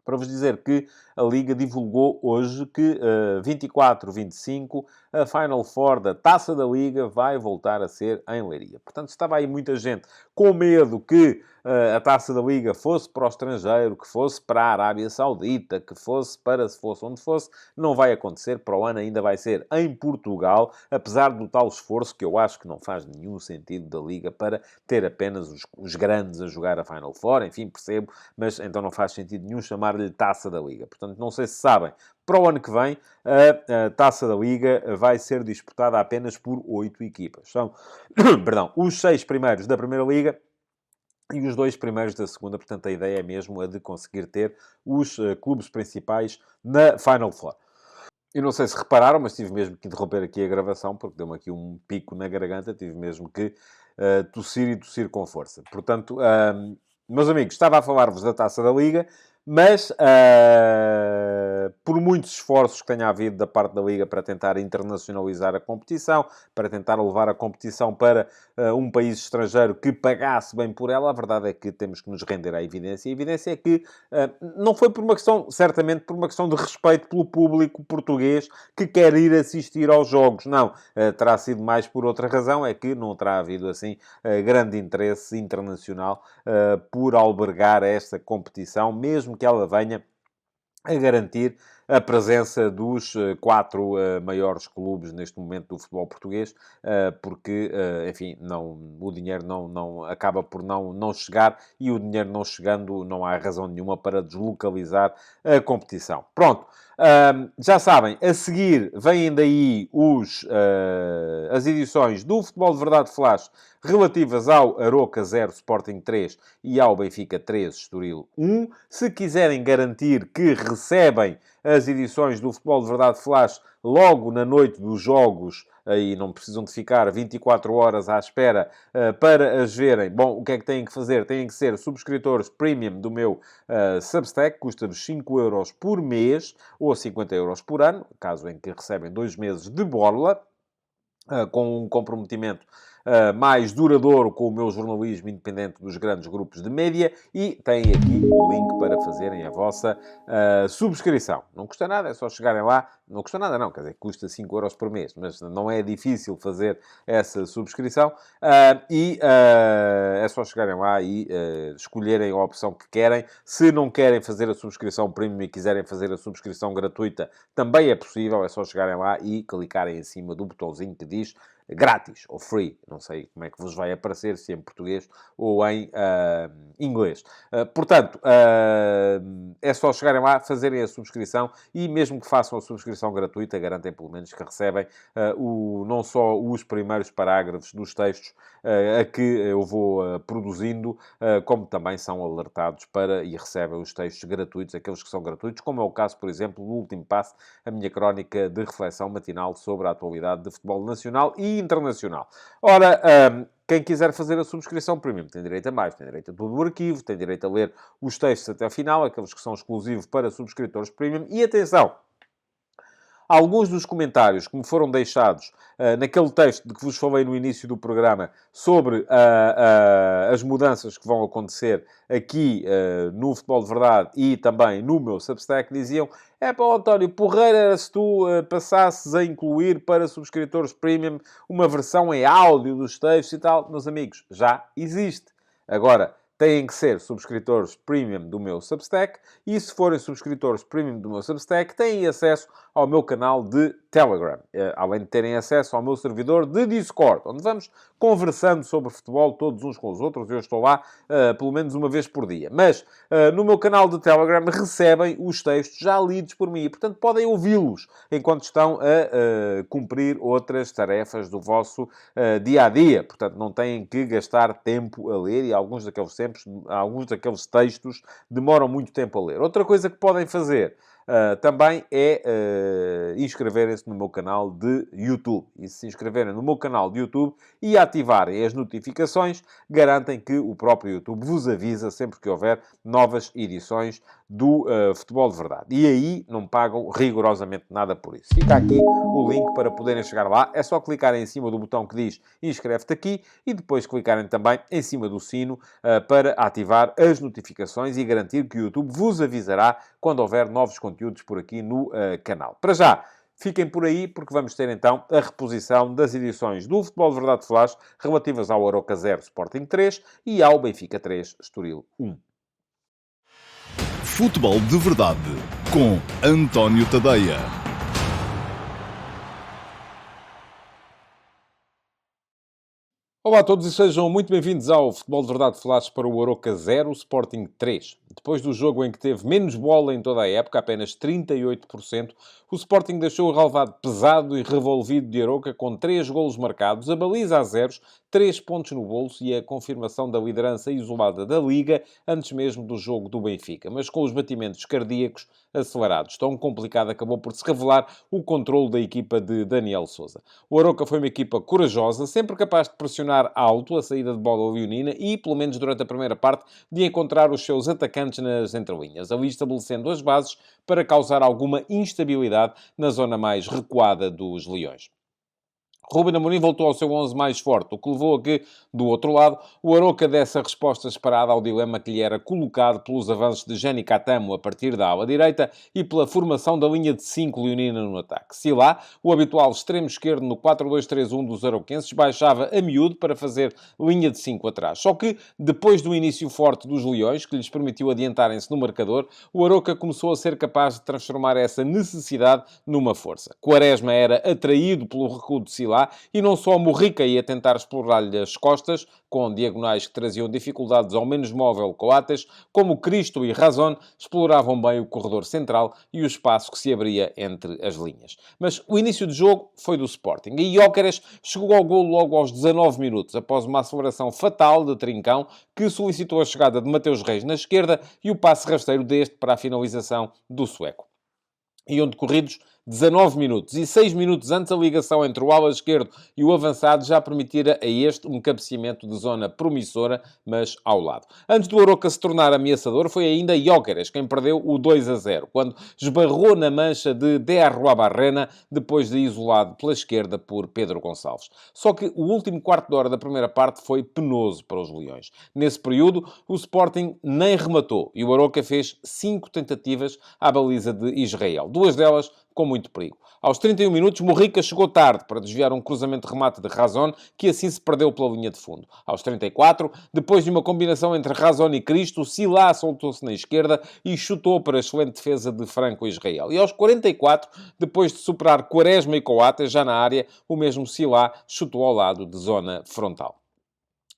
para vos dizer que a Liga divulgou hoje que 24-25, a Final Four da Taça da Liga vai voltar a ser em Leiria. Portanto, estava aí muita gente com medo que a Taça da Liga fosse para o estrangeiro, que fosse para a Arábia Saudita, que fosse para se fosse onde fosse. Não vai acontecer. Para o ano ainda vai ser em Portugal, apesar do tal esforço que eu acho que não faz nenhum sentido da Liga para ter apenas os grandes a jogar a Final Four. Enfim, percebo, mas então não faz sentido nenhum chamar-lhe Taça da Liga. Portanto, não sei se sabem, para o ano que vem, a Taça da Liga vai ser disputada apenas por 8 equipas. São, perdão, os 6 primeiros da Primeira Liga e os 2 primeiros da segunda. Portanto, a ideia é mesmo a de conseguir ter os clubes principais na Final Four. Eu não sei se repararam, mas tive mesmo que interromper aqui a gravação, porque deu-me aqui um pico na garganta, tive mesmo que tossir e tossir com força. Portanto, meus amigos, estava a falar-vos da Taça da Liga, mas por muitos esforços que tenha havido da parte da Liga para tentar internacionalizar a competição, para tentar levar a competição para um país estrangeiro que pagasse bem por ela, a verdade é que temos que nos render à evidência. A evidência é que não foi por uma questão, certamente por uma questão de respeito pelo público português que quer ir assistir aos jogos. Não, terá sido mais por outra razão, é que não terá havido assim grande interesse internacional por albergar esta competição, mesmo que ela venha a garantir a presença dos 4 maiores clubes neste momento do futebol português, porque, enfim, o dinheiro não acaba por não chegar, e o dinheiro não chegando, não há razão nenhuma para deslocalizar a competição. Pronto. Já sabem, a seguir vêm daí as edições do Futebol de Verdade Flash relativas ao Aroca 0, Sporting 3 e ao Benfica 3, Estoril 1. Se quiserem garantir que recebem as edições do Futebol de Verdade Flash logo na noite dos jogos, aí não precisam de ficar 24 horas à espera para as verem. Bom, o que é que têm que fazer? Têm que ser subscritores premium do meu Substack, custa-vos 5 euros por mês ou 50 euros por ano, caso em que recebem 2 meses de borla, com um comprometimento mais duradouro com o meu jornalismo independente dos grandes grupos de média, e têm aqui o link para fazerem a vossa subscrição. Não custa nada, é só chegarem lá. Não custa nada, não, quer dizer, custa 5 euros por mês, mas não é difícil fazer essa subscrição, é só chegarem lá e escolherem a opção que querem. Se não querem fazer a subscrição premium e quiserem fazer a subscrição gratuita, também é possível, é só chegarem lá e clicarem em cima do botãozinho que diz grátis, ou free. Não sei como é que vos vai aparecer, se em português ou em inglês. Portanto, é só chegarem lá, fazerem a subscrição e mesmo que façam a subscrição gratuita, garantem pelo menos que recebem não só os primeiros parágrafos dos textos a que eu vou produzindo, como também são alertados e recebem os textos gratuitos, aqueles que são gratuitos, como é o caso, por exemplo, no Último Passo, a minha crónica de reflexão matinal sobre a atualidade de futebol nacional e internacional. Ora, quem quiser fazer a subscrição premium tem direito a mais, tem direito a todo o arquivo, tem direito a ler os textos até ao final, aqueles que são exclusivos para subscritores premium. E atenção! Alguns dos comentários que me foram deixados naquele texto de que vos falei no início do programa sobre as mudanças que vão acontecer aqui no Futebol de Verdade e também no meu Substack, diziam: António, porreira era se tu passasses a incluir para subscritores premium uma versão em áudio dos textos e tal. Meus amigos, já existe. Agora, têm que ser subscritores premium do meu Substack e, se forem subscritores premium do meu Substack, têm acesso ao meu canal de Telegram, além de terem acesso ao meu servidor de Discord, onde vamos conversando sobre futebol todos uns com os outros. Eu estou lá pelo menos uma vez por dia. Mas no meu canal de Telegram recebem os textos já lidos por mim e, portanto, podem ouvi-los enquanto estão a cumprir outras tarefas do vosso dia-a-dia. Portanto, não têm que gastar tempo a ler e alguns daqueles textos demoram muito tempo a ler. Outra coisa que podem fazer também é inscreverem-se no meu canal de YouTube. E se inscreverem no meu canal de YouTube e ativarem as notificações, garantem que o próprio YouTube vos avisa sempre que houver novas edições do Futebol de Verdade. E aí não pagam rigorosamente nada por isso. Fica aqui o link para poderem chegar lá. É só clicarem em cima do botão que diz inscreve-te aqui e depois clicarem também em cima do sino para ativar as notificações e garantir que o YouTube vos avisará quando houver novos conteúdos por aqui no canal. Para já, fiquem por aí, porque vamos ter então a reposição das edições do Futebol de Verdade Flash relativas ao Aroca 0 Sporting 3 e ao Benfica 3 Estoril 1. Futebol de Verdade com António Tadeia. Olá a todos e sejam muito bem-vindos ao Futebol de Verdade Flash para o Aroca 0, Sporting 3. Depois do jogo em que teve menos bola em toda a época, apenas 38%, o Sporting deixou o relvado pesado e revolvido de Aroca com 3 golos marcados, a baliza a zeros, 3 pontos no bolso e a confirmação da liderança isolada da Liga antes mesmo do jogo do Benfica, mas com os batimentos cardíacos acelerados. Tão complicado acabou por se revelar o controle da equipa de Daniel Sousa. O Aroca foi uma equipa corajosa, sempre capaz de pressionar alto a saída de bola leonina e, pelo menos durante a primeira parte, de encontrar os seus atacantes nas entrelinhas, ali estabelecendo as bases para causar alguma instabilidade na zona mais recuada dos Leões. Ruben Amorim voltou ao seu 11 mais forte, o que levou a que, do outro lado, o Aroca desse a resposta esperada ao dilema que lhe era colocado pelos avanços de Jani Catamo a partir da ala direita e pela formação da linha de 5 leonina no ataque. Se lá, o habitual extremo esquerdo no 4-2-3-1 dos arauquenses baixava a miúdo para fazer linha de 5 atrás. Só que, depois do início forte dos Leões, que lhes permitiu adiantarem-se no marcador, o Aroca começou a ser capaz de transformar essa necessidade numa força. Quaresma era atraído pelo recuo de Silá e não só Morrica ia tentar explorar-lhe as costas, com diagonais que traziam dificuldades ao menos móvel Coates, como Cristo e Razón exploravam bem o corredor central e o espaço que se abria entre as linhas. Mas o início de jogo foi do Sporting e Gyökeres chegou ao golo logo aos 19 minutos, após uma aceleração fatal de Trincão, que solicitou a chegada de Mateus Reis na esquerda e o passe rasteiro deste para a finalização do sueco. Iam decorridos 19 minutos. E 6 minutos antes, a ligação entre o ala esquerdo e o avançado já permitira a este um cabeceamento de zona promissora, mas ao lado. Antes do Aroca se tornar ameaçador, foi ainda Gyökeres quem perdeu o 2-0, quando esbarrou na mancha de De Arruabarrena, depois de isolado pela esquerda por Pedro Gonçalves. Só que o último quarto de hora da primeira parte foi penoso para os Leões. Nesse período, o Sporting nem rematou e o Aroca fez 5 tentativas à baliza de Israel. 2 delas com muito perigo. Aos 31 minutos, Morrica chegou tarde para desviar um cruzamento de remate de Razón, que assim se perdeu pela linha de fundo. Aos 34, depois de uma combinação entre Razón e Cristo, Silá soltou-se na esquerda e chutou para a excelente defesa de Franco Israel. E aos 44, depois de superar Quaresma e Coates, já na área, o mesmo Silá chutou ao lado de zona frontal.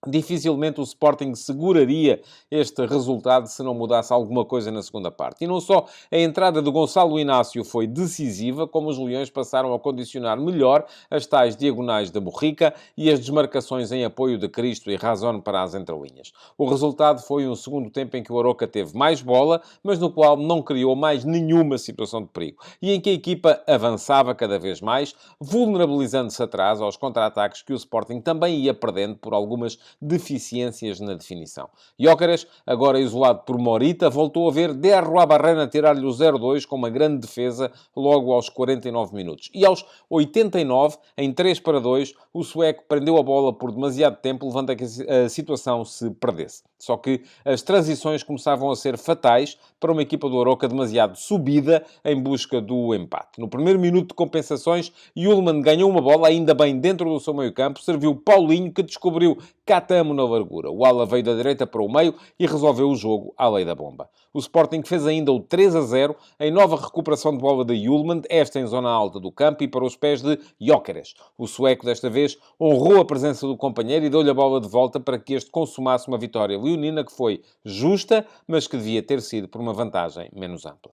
Dificilmente o Sporting seguraria este resultado se não mudasse alguma coisa na segunda parte. E não só a entrada de Gonçalo Inácio foi decisiva, como os Leões passaram a condicionar melhor as tais diagonais da Borrica e as desmarcações em apoio de Cristo e Razón para as entrelinhas. O resultado foi um segundo tempo em que o Aroca teve mais bola, mas no qual não criou mais nenhuma situação de perigo. E em que a equipa avançava cada vez mais, vulnerabilizando-se atrás aos contra-ataques que o Sporting também ia perdendo por algumas deficiências na definição. Gyökeres, agora isolado por Morita, voltou a ver De Arruabarrena tirar-lhe o 0-2 com uma grande defesa logo aos 49 minutos. E aos 89, em 3-2, o sueco prendeu a bola por demasiado tempo, levando a que a situação se perdesse. Só que as transições começavam a ser fatais para uma equipa do Aroca demasiado subida em busca do empate. No primeiro minuto de compensações, Yulman ganhou uma bola, ainda bem dentro do seu meio-campo, serviu Paulinho, que descobriu Catamo na largura. O ala veio da direita para o meio e resolveu o jogo à lei da bomba. O Sporting fez ainda o 3-0 em nova recuperação de bola de Yulman, esta em zona alta do campo e para os pés de Gyökeres. O sueco, desta vez, honrou a presença do companheiro e deu-lhe a bola de volta para que este consumasse uma vitória leonina que foi justa, mas que devia ter sido por uma vantagem menos ampla.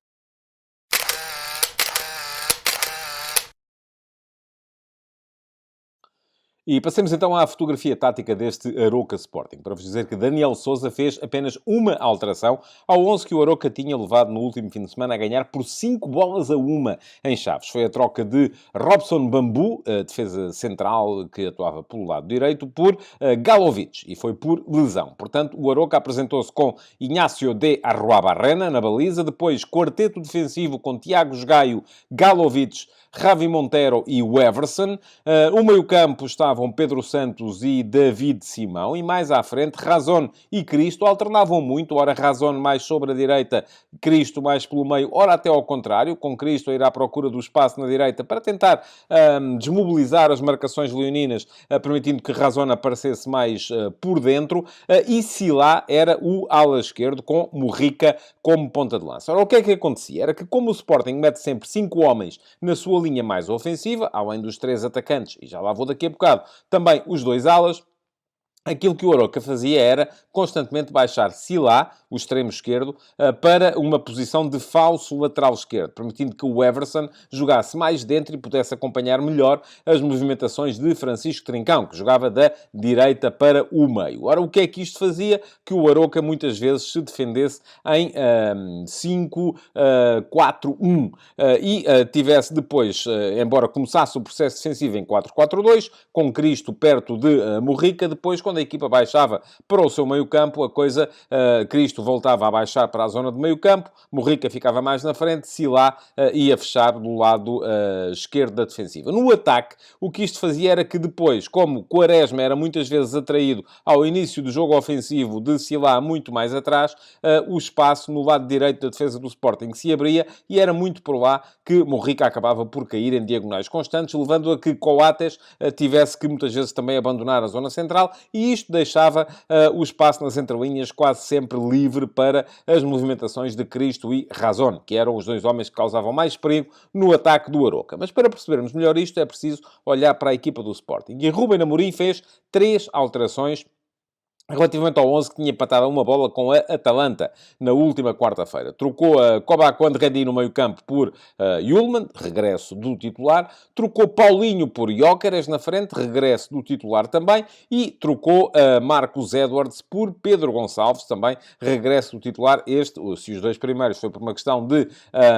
E passemos então à fotografia tática deste Aroca Sporting, para vos dizer que Daniel Sousa fez apenas uma alteração ao 11 que o Aroca tinha levado no último fim de semana a ganhar por 5-1 em Chaves. Foi a troca de Robson Bambu, defesa central que atuava pelo lado direito, por Galovic, e foi por lesão. Portanto, o Aroca apresentou-se com Ignacio de Arruabarrena na baliza, depois quarteto defensivo com Tiago Gaio, Galovic, Javi Montero e o Everson. O meio-campo estavam Pedro Santos e David Simão. E mais à frente, Razón e Cristo alternavam muito. Ora, Razón mais sobre a direita, Cristo mais pelo meio. Ora, até ao contrário, com Cristo a ir à procura do espaço na direita para tentar desmobilizar as marcações leoninas, permitindo que Razón aparecesse mais por dentro. E Silá era o ala esquerdo, com Morrica como ponta de lança. Ora, o que é que acontecia? Era que, como o Sporting mete sempre 5 homens na sua linha mais ofensiva, além dos 3 atacantes, e já lá vou daqui a bocado, também os 2 alas, aquilo que o Aroca fazia era constantemente baixar Silá, o extremo esquerdo, para uma posição de falso lateral esquerdo, permitindo que o Everson jogasse mais dentro e pudesse acompanhar melhor as movimentações de Francisco Trincão, que jogava da direita para o meio. Ora, o que é que isto fazia? Que o Aroca muitas vezes se defendesse em 5-4-1 e tivesse depois, embora começasse o processo defensivo em 4-4-2, com Cristo perto de Morrica, depois, quando a equipa baixava para o seu meio-campo, a coisa, Cristo voltava a baixar para a zona de meio-campo, Morrica ficava mais na frente, Silá ia fechar do lado esquerdo da defensiva. No ataque, o que isto fazia era que depois, como Quaresma era muitas vezes atraído ao início do jogo ofensivo de Silá muito mais atrás, o espaço no lado direito da defesa do Sporting se abria e era muito por lá que Morrica acabava por cair em diagonais constantes, levando a que Coates tivesse que muitas vezes também abandonar a zona central, e isto deixava o espaço nas entrelinhas quase sempre livre para as movimentações de Cristo e Razón, que eram os 2 homens que causavam mais perigo no ataque do Aroca. Mas para percebermos melhor isto, é preciso olhar para a equipa do Sporting. E Ruben Amorim fez 3 alterações relativamente ao 11 que tinha empatado uma bola com a Atalanta na última quarta-feira. Trocou a Kobakuan de Rendi no meio-campo por Yulman, regresso do titular. Trocou Paulinho por Gyökeres na frente, regresso do titular também. E trocou Marcos Edwards por Pedro Gonçalves, também regresso do titular. Se os 2 primeiros foi por uma questão de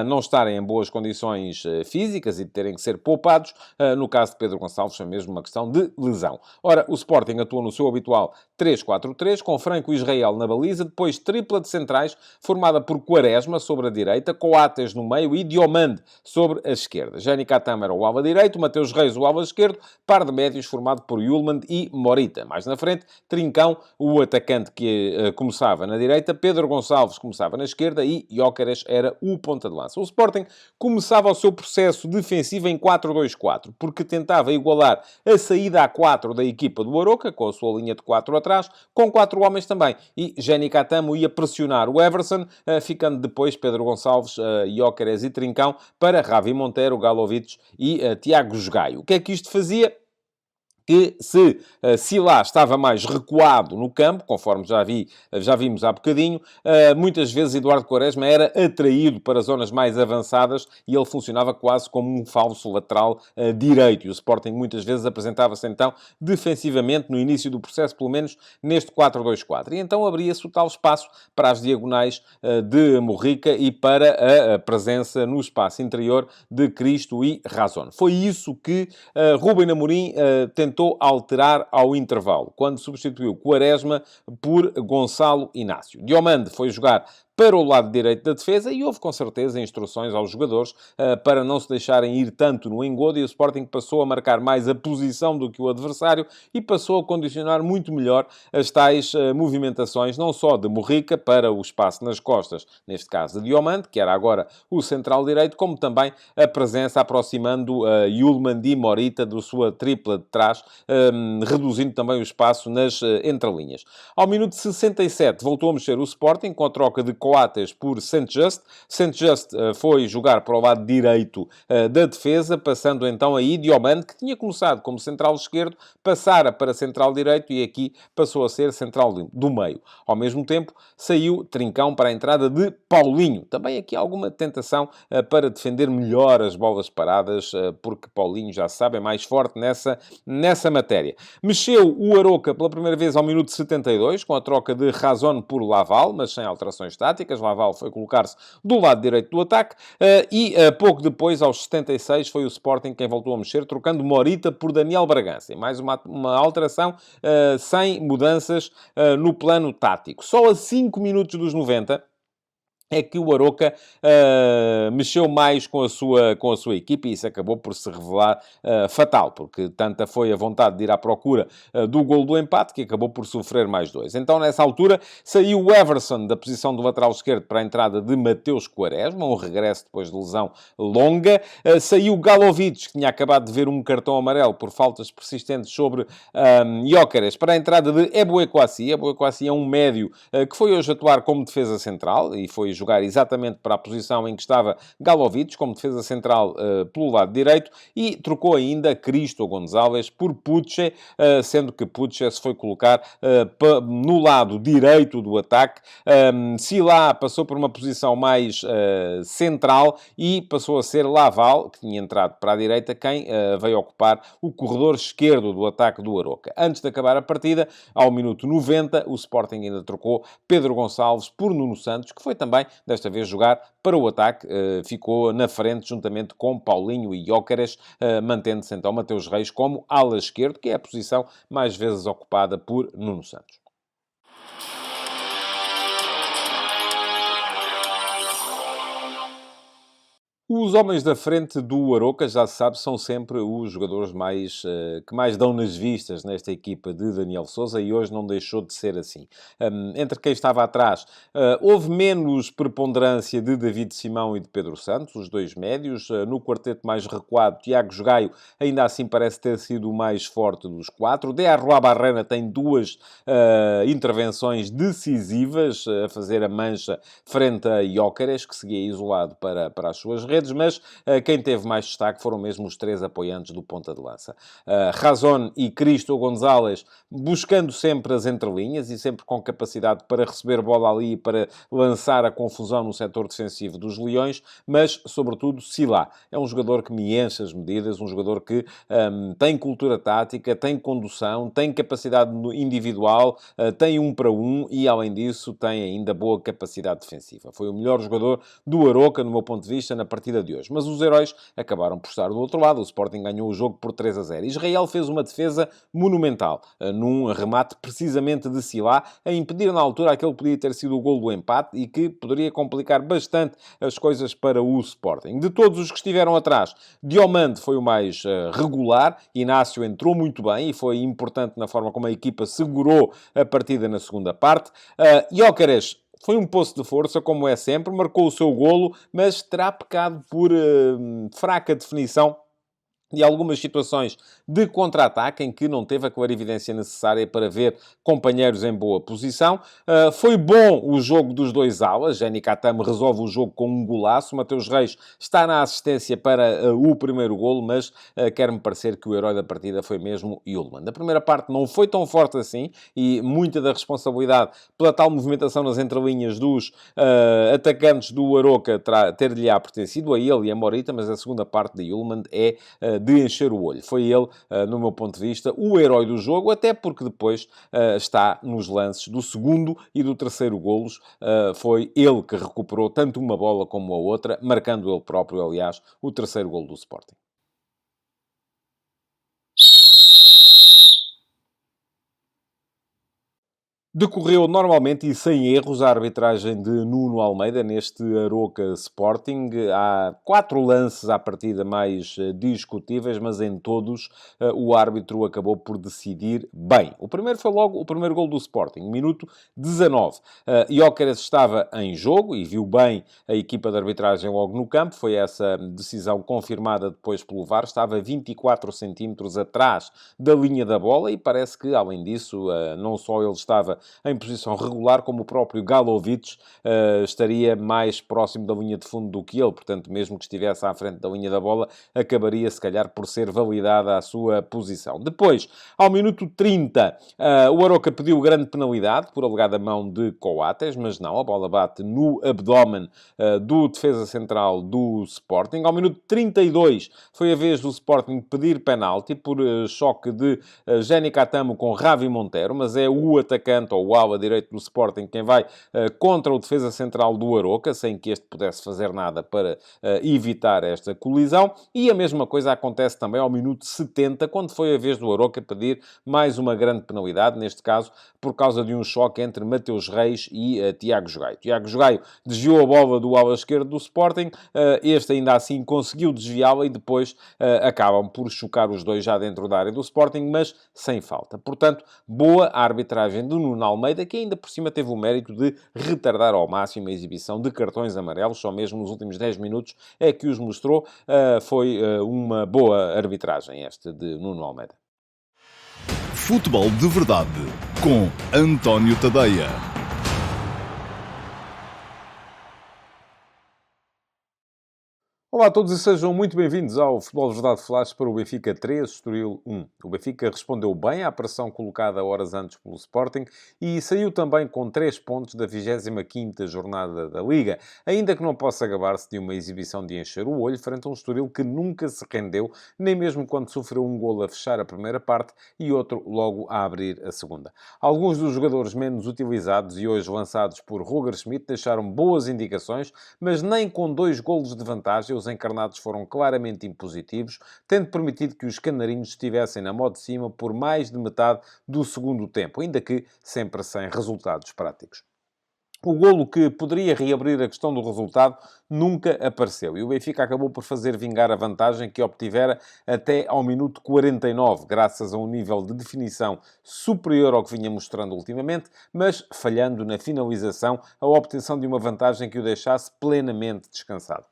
não estarem em boas condições físicas e de terem que ser poupados, no caso de Pedro Gonçalves foi mesmo uma questão de lesão. Ora, o Sporting atuou no seu habitual 3-4-3, 4-3, com Franco Israel na baliza, depois tripla de centrais, formada por Quaresma sobre a direita, Coates no meio e Diomande sobre a esquerda. Jani Catam era o ala direito, Mateus Reis o ala esquerdo, par de médios formado por Yulman e Morita. Mais na frente, Trincão, o atacante que começava na direita, Pedro Gonçalves começava na esquerda e Gyökeres era o ponta de lança. O Sporting começava o seu processo defensivo em 4-2-4, porque tentava igualar a saída a 4 da equipa do Aroca, com a sua linha de 4 atrás, com 4 homens também. E Jani Catamo ia pressionar o Everson, ficando depois Pedro Gonçalves, Gyökeres e Trincão para Ravi Montero, Galovic e Tiago Jogaio. O que é que isto fazia? Que se Sila estava mais recuado no campo, conforme já vimos há bocadinho, muitas vezes Eduardo Quaresma era atraído para zonas mais avançadas e ele funcionava quase como um falso lateral direito. E o Sporting muitas vezes apresentava-se então defensivamente, no início do processo, pelo menos neste 4-2-4. E então abria-se o tal espaço para as diagonais de Morrica e para a presença no espaço interior de Cristo e Razón. Foi isso que Rúben Amorim tentou alterar ao intervalo, quando substituiu Quaresma por Gonçalo Inácio. Diomande foi jogar para o lado direito da defesa e houve, com certeza, instruções aos jogadores para não se deixarem ir tanto no engodo e o Sporting passou a marcar mais a posição do que o adversário e passou a condicionar muito melhor as tais movimentações, não só de Morrica para o espaço nas costas, neste caso de Diomande, que era agora o central direito, como também a presença aproximando Yulman e Morita da sua tripla de trás, reduzindo também o espaço nas entrelinhas. Ao minuto 67 voltou a mexer o Sporting com a troca de Coates por Saint-Just. Saint-Just foi jogar para o lado direito da defesa, passando então aí Diomande, que tinha começado como central esquerdo, passara para central direito e aqui passou a ser central do meio. Ao mesmo tempo, saiu Trincão para a entrada de Paulinho. Também aqui alguma tentação para defender melhor as bolas paradas, porque Paulinho, já se sabe, é mais forte nessa matéria. Mexeu o Aroca pela primeira vez ao minuto 72, com a troca de Razón por Laval, mas sem alterações táticas. Laval foi colocar-se do lado direito do ataque e pouco depois, aos 76, foi o Sporting quem voltou a mexer, trocando Morita por Daniel Bragança. E mais uma alteração sem mudanças no plano tático. Só a 5 minutos dos 90 é que o Aroca mexeu mais com a sua equipe e isso acabou por se revelar fatal, porque tanta foi a vontade de ir à procura do golo do empate que acabou por sofrer mais 2. Então, nessa altura, saiu o Everson da posição do lateral esquerdo para a entrada de Mateus Quaresma, um regresso depois de lesão longa. Saiu Galovic, que tinha acabado de ver um cartão amarelo por faltas persistentes sobre Gyökeres, para a entrada de Eboué Kouassi. Eboué Kouassi é um médio que foi hoje atuar como defesa central e foi jogar exatamente para a posição em que estava Galovic, como defesa central pelo lado direito, e trocou ainda Cristo Gonzalez por Puche, sendo que Puche se foi colocar no lado direito do ataque. Sila passou por uma posição mais central e passou a ser Laval, que tinha entrado para a direita, quem veio ocupar o corredor esquerdo do ataque do Aroca. Antes de acabar a partida, ao minuto 90, o Sporting ainda trocou Pedro Gonçalves por Nuno Santos, que foi também desta vez jogar para o ataque, ficou na frente juntamente com Paulinho e Gyökeres, mantendo-se então Mateus Reis como ala esquerdo, que é a posição mais vezes ocupada por Nuno Santos. Os homens da frente do Aroca, já se sabe, são sempre os jogadores que mais dão nas vistas nesta equipa de Daniel Sousa e hoje não deixou de ser assim. Entre quem estava atrás, houve menos preponderância de David Simão e de Pedro Santos, os dois médios. No quarteto mais recuado, Tiago Jogaio ainda assim parece ter sido o mais forte dos quatro. De Arroa Barrena tem duas intervenções decisivas a fazer a mancha frente a Gyökeres, que seguia isolado para as suas redes. Mas quem teve mais destaque foram mesmo os três apoiantes do ponta de lança. Razón e Cristo Gonzalez buscando sempre as entrelinhas e sempre com capacidade para receber bola ali e para lançar a confusão no setor defensivo dos Leões, mas, sobretudo, Sila. É um jogador que me enche as medidas, um jogador que tem cultura tática, tem condução, tem capacidade individual, tem 1 para 1 e, além disso, tem ainda boa capacidade defensiva. Foi o melhor jogador do Aroca, no meu ponto de vista, na partida partida de hoje. Mas os heróis acabaram por estar do outro lado. O Sporting ganhou o jogo por 3-0. Israel fez uma defesa monumental, num remate precisamente de Silá, a impedir na altura aquele que podia ter sido o gol do empate e que poderia complicar bastante as coisas para o Sporting. De todos os que estiveram atrás, Diomande foi o mais regular, Inácio entrou muito bem e foi importante na forma como a equipa segurou a partida na segunda parte. Gyökeres foi um poço de força, como é sempre, marcou o seu golo, mas terá pecado por fraca definição e algumas situações de contra-ataque em que não teve a clarividência necessária para ver companheiros em boa posição. Foi bom o jogo dos dois alas. Jenny Katame resolve o jogo com um golaço. Mateus Reis está na assistência para o primeiro golo, mas quer-me parecer que o herói da partida foi mesmo Yulman. A primeira parte não foi tão forte assim e muita da responsabilidade pela tal movimentação nas entrelinhas dos atacantes do Aroca ter-lhe-á pertencido a ele e a Morita, mas a segunda parte de Yulman é de encher o olho. Foi ele, no meu ponto de vista, o herói do jogo, até porque depois está nos lances do segundo e do terceiro golos. Foi ele que recuperou tanto uma bola como a outra, marcando ele próprio, aliás, o terceiro golo do Sporting. Decorreu normalmente e sem erros a arbitragem de Nuno Almeida neste Aroca Sporting. Há 4 lances à partida mais discutíveis, mas em todos o árbitro acabou por decidir bem. O primeiro foi logo o primeiro gol do Sporting, minuto 19. Gyökeres estava em jogo e viu bem a equipa de arbitragem logo no campo. Foi essa decisão confirmada depois pelo VAR. Estava 24 centímetros atrás da linha da bola e parece que, além disso, não só ele estava em posição regular, como o próprio Galovic estaria mais próximo da linha de fundo do que ele. Portanto, mesmo que estivesse à frente da linha da bola, acabaria, se calhar, por ser validada a sua posição. Depois, ao minuto 30, o Aroca pediu grande penalidade por alegada mão de Coates, mas não, a bola bate no abdômen do defesa central do Sporting. Ao minuto 32, foi a vez do Sporting pedir penalti por choque de Jenny Katame com Ravi Monteiro, mas é o atacante ou o ala direito do Sporting quem vai contra o defesa central do Aroca, sem que este pudesse fazer nada para evitar esta colisão. E a mesma coisa acontece também ao minuto 70, quando foi a vez do Aroca pedir mais uma grande penalidade, neste caso por causa de um choque entre Mateus Reis e Tiago Jogaio. Tiago Jogaio desviou a bola do ala esquerdo do Sporting, este ainda assim conseguiu desviá-la e depois acabam por chocar os dois já dentro da área do Sporting, mas sem falta. Portanto, boa arbitragem do Nuno Almeida, que ainda por cima teve o mérito de retardar ao máximo a exibição de cartões amarelos, só mesmo nos últimos 10 minutos é que os mostrou. Foi uma boa arbitragem esta de Nuno Almeida. Futebol de Verdade com António Tadeia. Olá a todos e sejam muito bem-vindos ao Futebol de Verdade Flash para o Benfica 3, Estoril 1. O Benfica respondeu bem à pressão colocada horas antes pelo Sporting e saiu também com 3 pontos da 25ª jornada da Liga, ainda que não possa gabar-se de uma exibição de encher o olho frente a um Estoril que nunca se rendeu, nem mesmo quando sofreu um golo a fechar a primeira parte e outro logo a abrir a segunda. Alguns dos jogadores menos utilizados e hoje lançados por Roger Schmidt deixaram boas indicações, mas nem com 2 golos de vantagem os encarnados foram claramente impositivos, tendo permitido que os canarinhos estivessem na mão de cima por mais de metade do segundo tempo, ainda que sempre sem resultados práticos. O golo que poderia reabrir a questão do resultado nunca apareceu e o Benfica acabou por fazer vingar a vantagem que obtivera até ao minuto 49, graças a um nível de definição superior ao que vinha mostrando ultimamente, mas falhando na finalização a obtenção de uma vantagem que o deixasse plenamente descansado.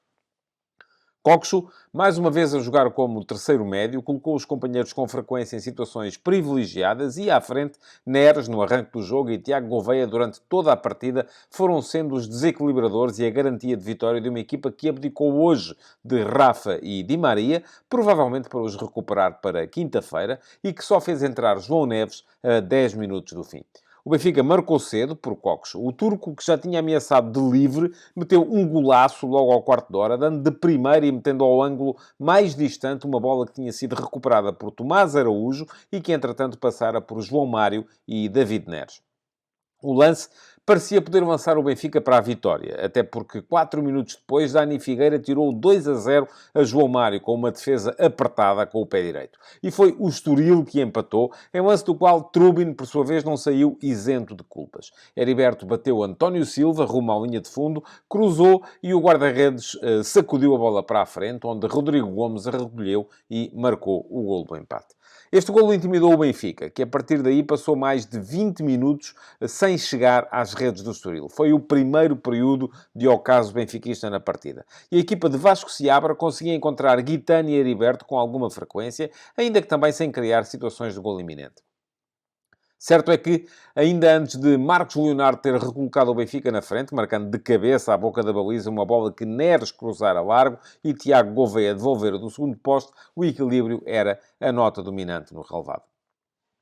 Coxo, mais uma vez a jogar como terceiro médio, colocou os companheiros com frequência em situações privilegiadas e à frente, Neres no arranque do jogo e Tiago Gouveia durante toda a partida foram sendo os desequilibradores e a garantia de vitória de uma equipa que abdicou hoje de Rafa e Di Maria, provavelmente para os recuperar para quinta-feira, e que só fez entrar João Neves a 10 minutos do fim. O Benfica marcou cedo por Coxo. O turco, que já tinha ameaçado de livre, meteu um golaço logo ao quarto de hora, dando de primeira e metendo ao ângulo mais distante uma bola que tinha sido recuperada por Tomás Araújo e que, entretanto, passara por João Mário e David Neres. O lance parecia poder lançar o Benfica para a vitória, até porque 4 minutos depois, Dani Figueira tirou 2-0 a João Mário, com uma defesa apertada com o pé direito. E foi o Estoril que empatou, em lance do qual Trubin, por sua vez, não saiu isento de culpas. Heriberto bateu António Silva, rumo à linha de fundo, cruzou e o guarda-redes sacudiu a bola para a frente, onde Rodrigo Gomes a recolheu e marcou o golo do empate. Este golo intimidou o Benfica, que a partir daí passou mais de 20 minutos sem chegar às redes do Estoril. Foi o primeiro período de ocaso benfiquista na partida. E a equipa de Vasco Seabra conseguia encontrar Guitani e Heriberto com alguma frequência, ainda que também sem criar situações de golo iminente. Certo é que, ainda antes de Marcos Leonardo ter recolocado o Benfica na frente, marcando de cabeça à boca da baliza uma bola que Neres cruzara largo e Tiago Gouveia devolver do segundo poste, o equilíbrio era a nota dominante no relvado.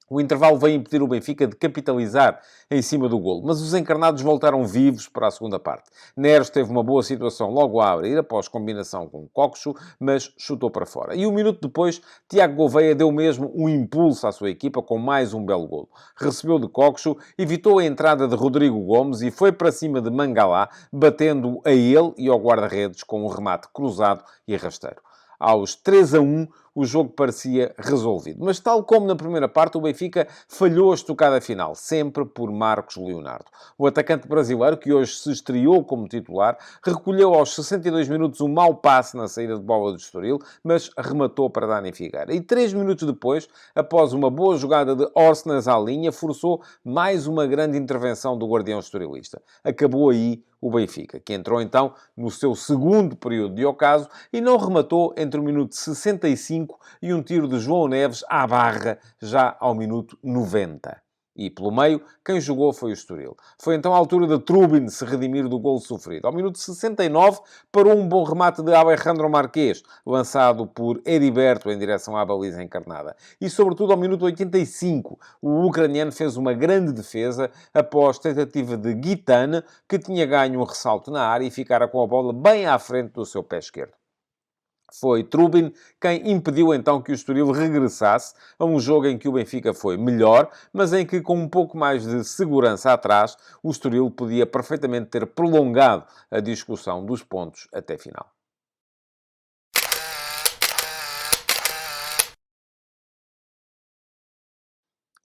O intervalo veio impedir o Benfica de capitalizar em cima do golo, mas os encarnados voltaram vivos para a segunda parte. Neres teve uma boa situação logo a abrir, após combinação com Coxo, mas chutou para fora. E um minuto depois, Tiago Gouveia deu mesmo um impulso à sua equipa com mais um belo golo. Recebeu de Coxo, evitou a entrada de Rodrigo Gomes e foi para cima de Mangalá, batendo a ele e ao guarda-redes com um remate cruzado e rasteiro. Aos 3-1, o jogo parecia resolvido. Mas, tal como na primeira parte, o Benfica falhou a estocada final, sempre por Marcos Leonardo. O atacante brasileiro, que hoje se estreou como titular, recolheu aos 62 minutos um mau passe na saída de bola do Estoril, mas rematou para Dani Figueira. E 3 minutos depois, após uma boa jogada de Orsnes à linha, forçou mais uma grande intervenção do guardião estorilista. Acabou aí o Benfica, que entrou então no seu segundo período de ocaso e não rematou entre o minuto 65 e um tiro de João Neves à barra, já ao minuto 90. E, pelo meio, quem jogou foi o Estoril. Foi então a altura de Trubin se redimir do golo sofrido. Ao minuto 69, parou um bom remate de Alejandro Marquês, lançado por Heriberto em direção à baliza encarnada. E, sobretudo, ao minuto 85, o ucraniano fez uma grande defesa após tentativa de Guitane, que tinha ganho um ressalto na área e ficara com a bola bem à frente do seu pé esquerdo. Foi Trubin quem impediu então que o Estoril regressasse a um jogo em que o Benfica foi melhor, mas em que, com um pouco mais de segurança atrás, o Estoril podia perfeitamente ter prolongado a discussão dos pontos até final.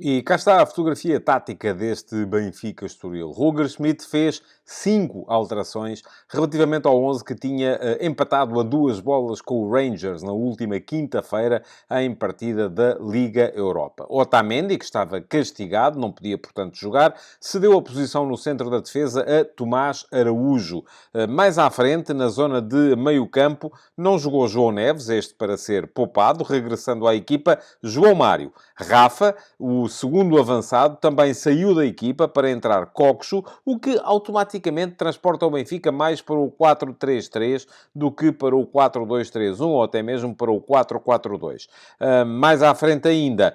E cá está a fotografia tática deste Benfica-Estoril. Roger Schmidt fez 5 alterações relativamente ao 11 que tinha empatado a 2 bolas com o Rangers na última quinta-feira em partida da Liga Europa. Otamendi, que estava castigado, não podia, portanto, jogar, cedeu a posição no centro da defesa a Tomás Araújo. Mais à frente, na zona de meio-campo, não jogou João Neves, este para ser poupado, regressando à equipa João Mário. Rafa, o segundo avançado, também saiu da equipa para entrar Coxo, o que automaticamente transporta o Benfica mais para o 4-3-3 do que para o 4-2-3-1 ou até mesmo para o 4-4-2. Mais à frente ainda,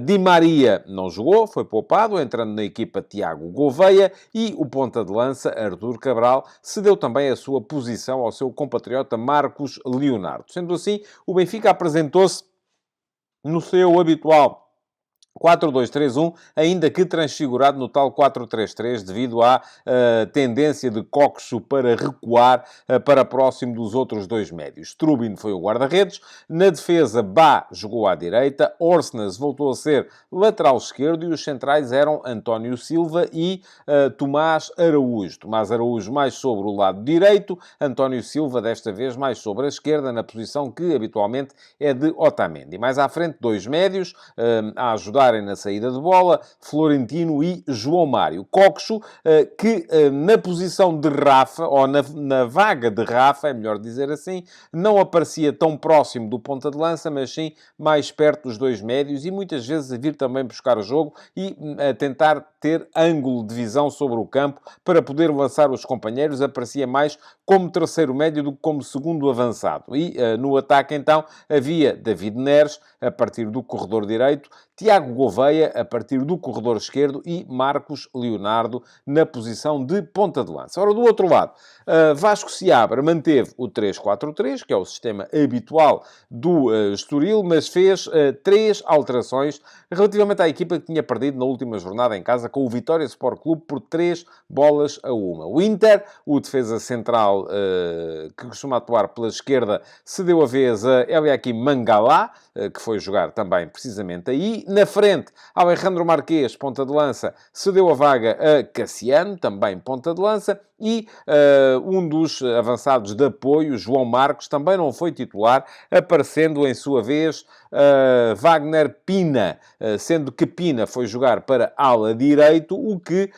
Di Maria não jogou, foi poupado, entrando na equipa Tiago Gouveia e o ponta de lança, Artur Cabral, cedeu também a sua posição ao seu compatriota Marcos Leonardo. Sendo assim, o Benfica apresentou-se no seu habitual 4-2-3-1, ainda que transfigurado no tal 4-3-3 devido à tendência de Coxo para recuar para próximo dos outros dois médios. Trubin foi o guarda-redes, na defesa Bá jogou à direita, Orsnes voltou a ser lateral esquerdo e os centrais eram António Silva e Tomás Araújo. Tomás Araújo mais sobre o lado direito, António Silva desta vez mais sobre a esquerda, na posição que habitualmente é de Otamendi. Mais à frente, dois médios a ajudarem na saída de bola, Florentino e João Mário. Coxo, que na posição de Rafa, ou na vaga de Rafa, é melhor dizer assim, não aparecia tão próximo do ponta de lança, mas sim mais perto dos dois médios e muitas vezes a vir também buscar o jogo e a tentar ter ângulo de visão sobre o campo para poder lançar os companheiros. Aparecia mais como terceiro médio do que como segundo avançado. E no ataque, então, havia David Neres, a partir do corredor direito, Tiago Gouveia a partir do corredor esquerdo e Marcos Leonardo na posição de ponta de lança. Ora, do outro lado, Vasco Seabra manteve o 3-4-3, que é o sistema habitual do Estoril, mas fez 3 alterações relativamente à equipa que tinha perdido na última jornada em casa com o Vitória Sport Clube por 3-1. O Inter, o defesa central que costuma atuar pela esquerda, cedeu a vez a Eliakim Mangala, que foi jogar também precisamente aí. Na frente, Alejandro Marquês, ponta de lança, cedeu a vaga a Cassiano, também ponta de lança. E um dos avançados de apoio, João Marcos, também não foi titular, aparecendo em sua vez Wagner Pina, sendo que Pina foi jogar para ala direito, o que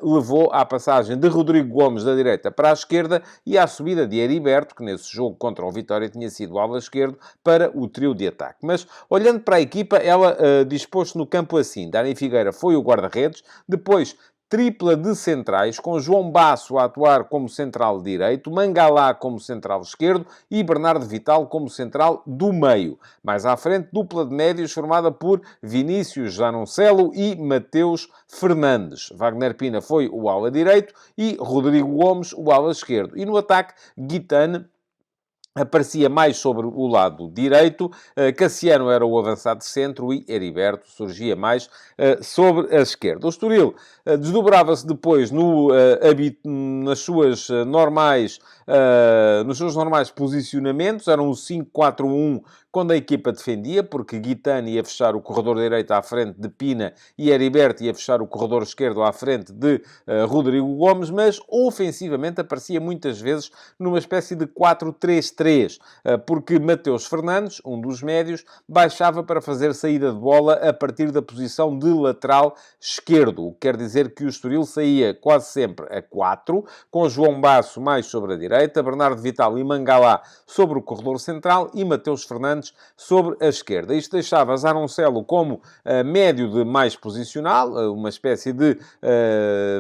levou à passagem de Rodrigo Gomes da direita para a esquerda e à subida de Heriberto, que nesse jogo contra o Vitória tinha sido ala esquerdo, para o trio de ataque. Mas, olhando para a equipa, ela dispôs-se no campo assim. Dani Figueira foi o guarda-redes, depois tripla de centrais, com João Basso a atuar como central direito, Mangala como central esquerdo e Bernardo Vital como central do meio. Mais à frente, dupla de médios formada por Vinícius Janoncelo e Mateus Fernandes. Wagner Pina foi o ala direito e Rodrigo Gomes o ala esquerdo. E no ataque, Guitane aparecia mais sobre o lado direito, Cassiano era o avançado de centro e Heriberto surgia mais sobre a esquerda. O Estoril desdobrava-se depois nas suas normais, nos seus normais posicionamentos, eram o 5-4-1 quando a equipa defendia, porque Guitane ia fechar o corredor direito à frente de Pina e Heriberto ia fechar o corredor esquerdo à frente de Rodrigo Gomes, mas ofensivamente aparecia muitas vezes numa espécie de 4-3-3, porque Mateus Fernandes, um dos médios, baixava para fazer saída de bola a partir da posição de lateral esquerdo, o que quer dizer que o Estoril saía quase sempre a 4, com João Basso mais sobre a direita, Bernardo Vital e Mangala sobre o corredor central e Mateus Fernandes sobre a esquerda. Isto deixava Zanoncello como médio de mais posicional, uma espécie de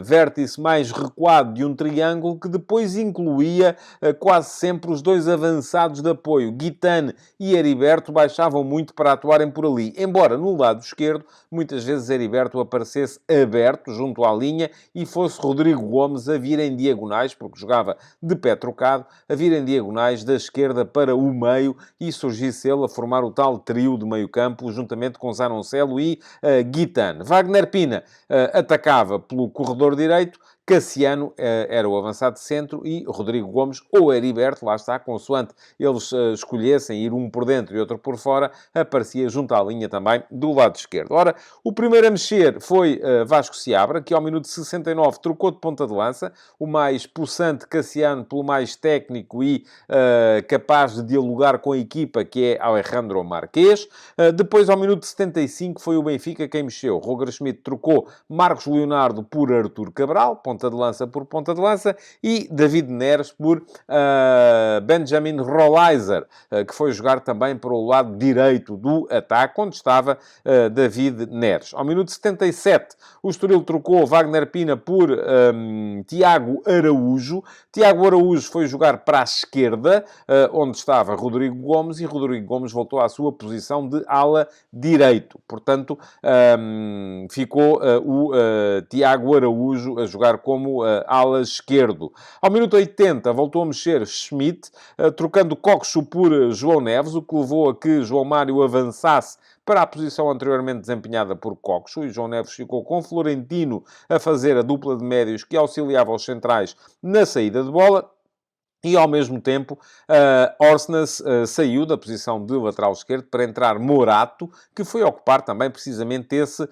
vértice mais recuado de um triângulo que depois incluía quase sempre os dois avançados de apoio. Guitane e Heriberto baixavam muito para atuarem por ali, embora no lado esquerdo muitas vezes Heriberto aparecesse aberto junto à linha e fosse Rodrigo Gomes a vir em diagonais, porque jogava de pé trocado, a vir em diagonais da esquerda para o meio e surgisse ele a formar o tal trio de meio campo, juntamente com Zanoncello e Guitane. Wagner Pina atacava pelo corredor direito, Cassiano era o avançado de centro e Rodrigo Gomes ou Heriberto, lá está, consoante eles escolhessem ir um por dentro e outro por fora, aparecia junto à linha também do lado esquerdo. Ora, o primeiro a mexer foi Vasco Seabra, que ao minuto 69 trocou de ponta de lança, o mais possante Cassiano pelo mais técnico e capaz de dialogar com a equipa, que é Alejandro Marquês. Depois, ao minuto 75, foi o Benfica quem mexeu. Roger Schmidt trocou Marcos Leonardo por Artur Cabral, ponta de lança por ponta de lança, e David Neres por Benjamin Rolaiser, que foi jogar também para o lado direito do ataque, onde estava David Neres. Ao minuto 77, o Estoril trocou Wagner Pina por Tiago Araújo. Tiago Araújo foi jogar para a esquerda, onde estava Rodrigo Gomes, e Rodrigo Gomes voltou à sua posição de ala direito. Portanto, ficou o Tiago Araújo a jogar como ala esquerdo. Ao minuto 80, voltou a mexer Schmidt, trocando Coxo por João Neves, o que levou a que João Mário avançasse para a posição anteriormente desempenhada por Coxo, e João Neves ficou com Florentino a fazer a dupla de médios que auxiliava os centrais na saída de bola. E, ao mesmo tempo, Orsnes saiu da posição de lateral esquerdo para entrar Morato, que foi ocupar também precisamente esse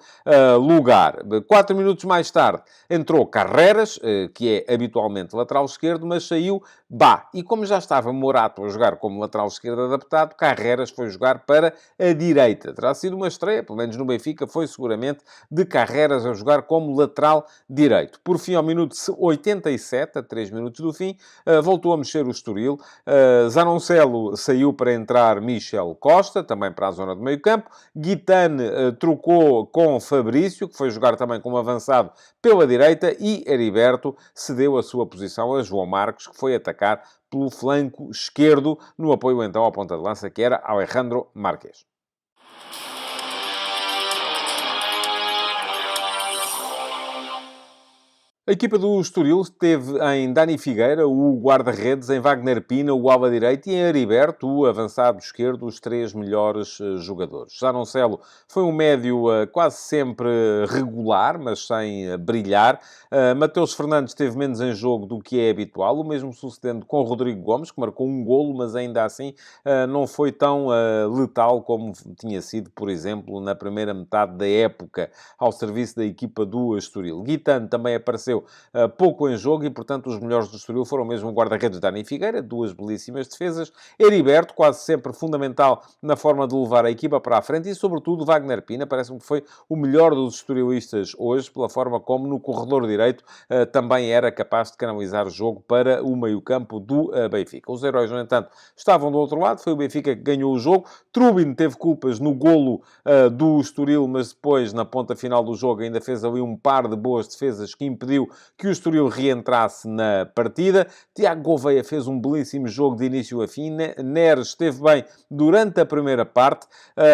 lugar. 4 minutos mais tarde entrou Carreras, que é habitualmente lateral esquerdo, mas saiu Bá. E como já estava Morato a jogar como lateral esquerdo adaptado, Carreras foi jogar para a direita. Terá sido uma estreia, pelo menos no Benfica, foi seguramente de Carreras a jogar como lateral direito. Por fim, ao minuto 87, a 3 minutos do fim, voltou a mexer o Estoril. Zanoncello saiu para entrar Michel Costa, também para a zona do meio campo. Guitane trocou com Fabrício, que foi jogar também como avançado pela direita, e Heriberto cedeu a sua posição a João Marcos, que foi atacar pelo flanco esquerdo, no apoio então à ponta de lança, que era Alejandro Marquês. A equipa do Estoril teve em Dani Figueira, o guarda-redes, em Wagner Pina, o ala direito, e em Heriberto, o avançado esquerdo, os três melhores jogadores. Zanocelo foi um médio quase sempre regular, mas sem brilhar. Mateus Fernandes teve menos em jogo do que é habitual, o mesmo sucedendo com Rodrigo Gomes, que marcou um golo, mas ainda assim não foi tão letal como tinha sido, por exemplo, na primeira metade da época, ao serviço da equipa do Estoril. Guitano também apareceu pouco em jogo e, portanto, os melhores do Estoril foram mesmo o guarda-redes Dani Figueira, duas belíssimas defesas, Heriberto, quase sempre fundamental na forma de levar a equipa para a frente, e, sobretudo, Wagner Pina, parece-me que foi o melhor dos estorilistas hoje, pela forma como no corredor direito também era capaz de canalizar o jogo para o meio-campo do Benfica. Os heróis, no entanto, estavam do outro lado, foi o Benfica que ganhou o jogo. Trubin teve culpas no golo do Estoril, mas depois, na ponta final do jogo, ainda fez ali um par de boas defesas que impediu que o Estoril reentrasse na partida. Tiago Gouveia fez um belíssimo jogo de início a fim. Neres esteve bem durante a primeira parte.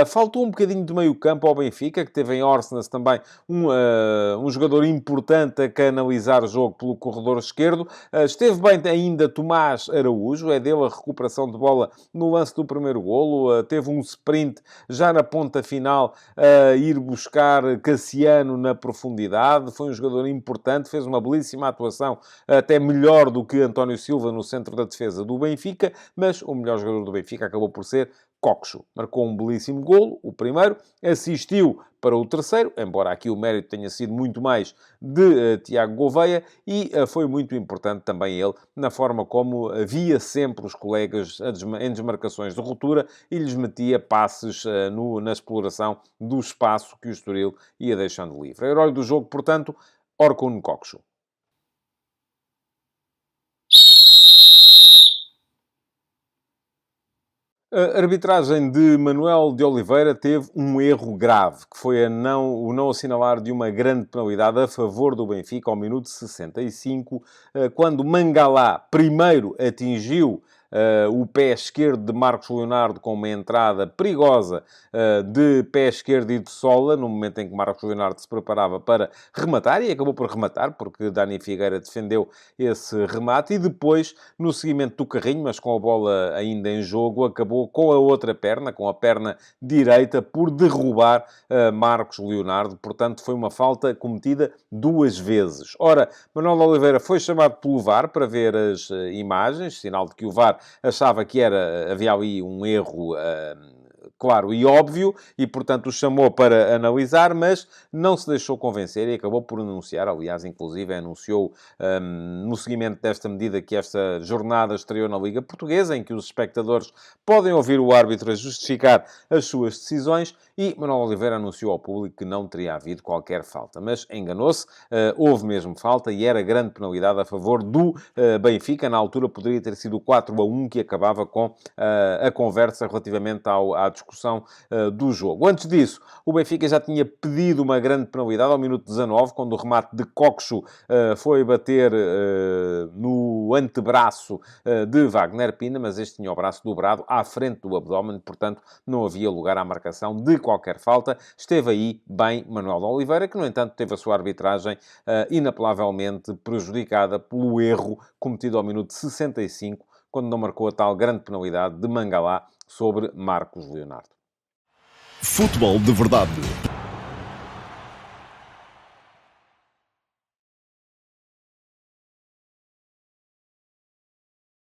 Faltou um bocadinho de meio-campo ao Benfica, que teve em Orsnes também um jogador importante a canalizar o jogo pelo corredor esquerdo. Esteve bem ainda Tomás Araújo, é dele a recuperação de bola no lance do primeiro golo. Teve um sprint já na ponta final a ir buscar Cassiano na profundidade. Foi um jogador importante, fez uma belíssima atuação, até melhor do que António Silva no centro da defesa do Benfica, mas o melhor jogador do Benfica acabou por ser Coxo. Marcou um belíssimo golo, o primeiro, assistiu para o terceiro, embora aqui o mérito tenha sido muito mais de Tiago Gouveia, e foi muito importante também ele, na forma como via sempre os colegas em desmarcações de ruptura e lhes metia passes na exploração do espaço que o Estoril ia deixando livre. O herói do jogo, portanto, Orkun Kökçü. A arbitragem de Manuel de Oliveira teve um erro grave, que foi o não assinalar de uma grande penalidade a favor do Benfica ao minuto 65, quando Mangalá primeiro atingiu o pé esquerdo de Marcos Leonardo com uma entrada perigosa de pé esquerdo e de sola, no momento em que Marcos Leonardo se preparava para rematar, e acabou por rematar, porque Dani Figueira defendeu esse remate, e depois, no seguimento do carrinho, mas com a bola ainda em jogo, acabou com a outra perna, com a perna direita, por derrubar Marcos Leonardo. Portanto, foi uma falta cometida duas vezes. Ora, Manuel de Oliveira foi chamado pelo VAR para ver as imagens, sinal de que o VAR achava que havia ali um erro claro e óbvio, e portanto o chamou para analisar, mas não se deixou convencer e acabou por anunciar, aliás, inclusive anunciou no seguimento desta medida que esta jornada estreou na Liga Portuguesa, em que os espectadores podem ouvir o árbitro a justificar as suas decisões, e Manuel Oliveira anunciou ao público que não teria havido qualquer falta. Mas enganou-se, houve mesmo falta e era grande penalidade a favor do Benfica. Na altura poderia ter sido o 4-1 que acabava com a conversa relativamente à discussão do jogo. Antes disso, o Benfica já tinha pedido uma grande penalidade ao minuto 19, quando o remate de Kökçü foi bater no antebraço de Wagner Pina, mas este tinha o braço dobrado à frente do abdômen, portanto não havia lugar à marcação de qualquer falta. Esteve aí bem Manuel de Oliveira, que no entanto teve a sua arbitragem inapelavelmente prejudicada pelo erro cometido ao minuto 65, quando não marcou a tal grande penalidade de Mangalá sobre Marcos Leonardo. Futebol de verdade.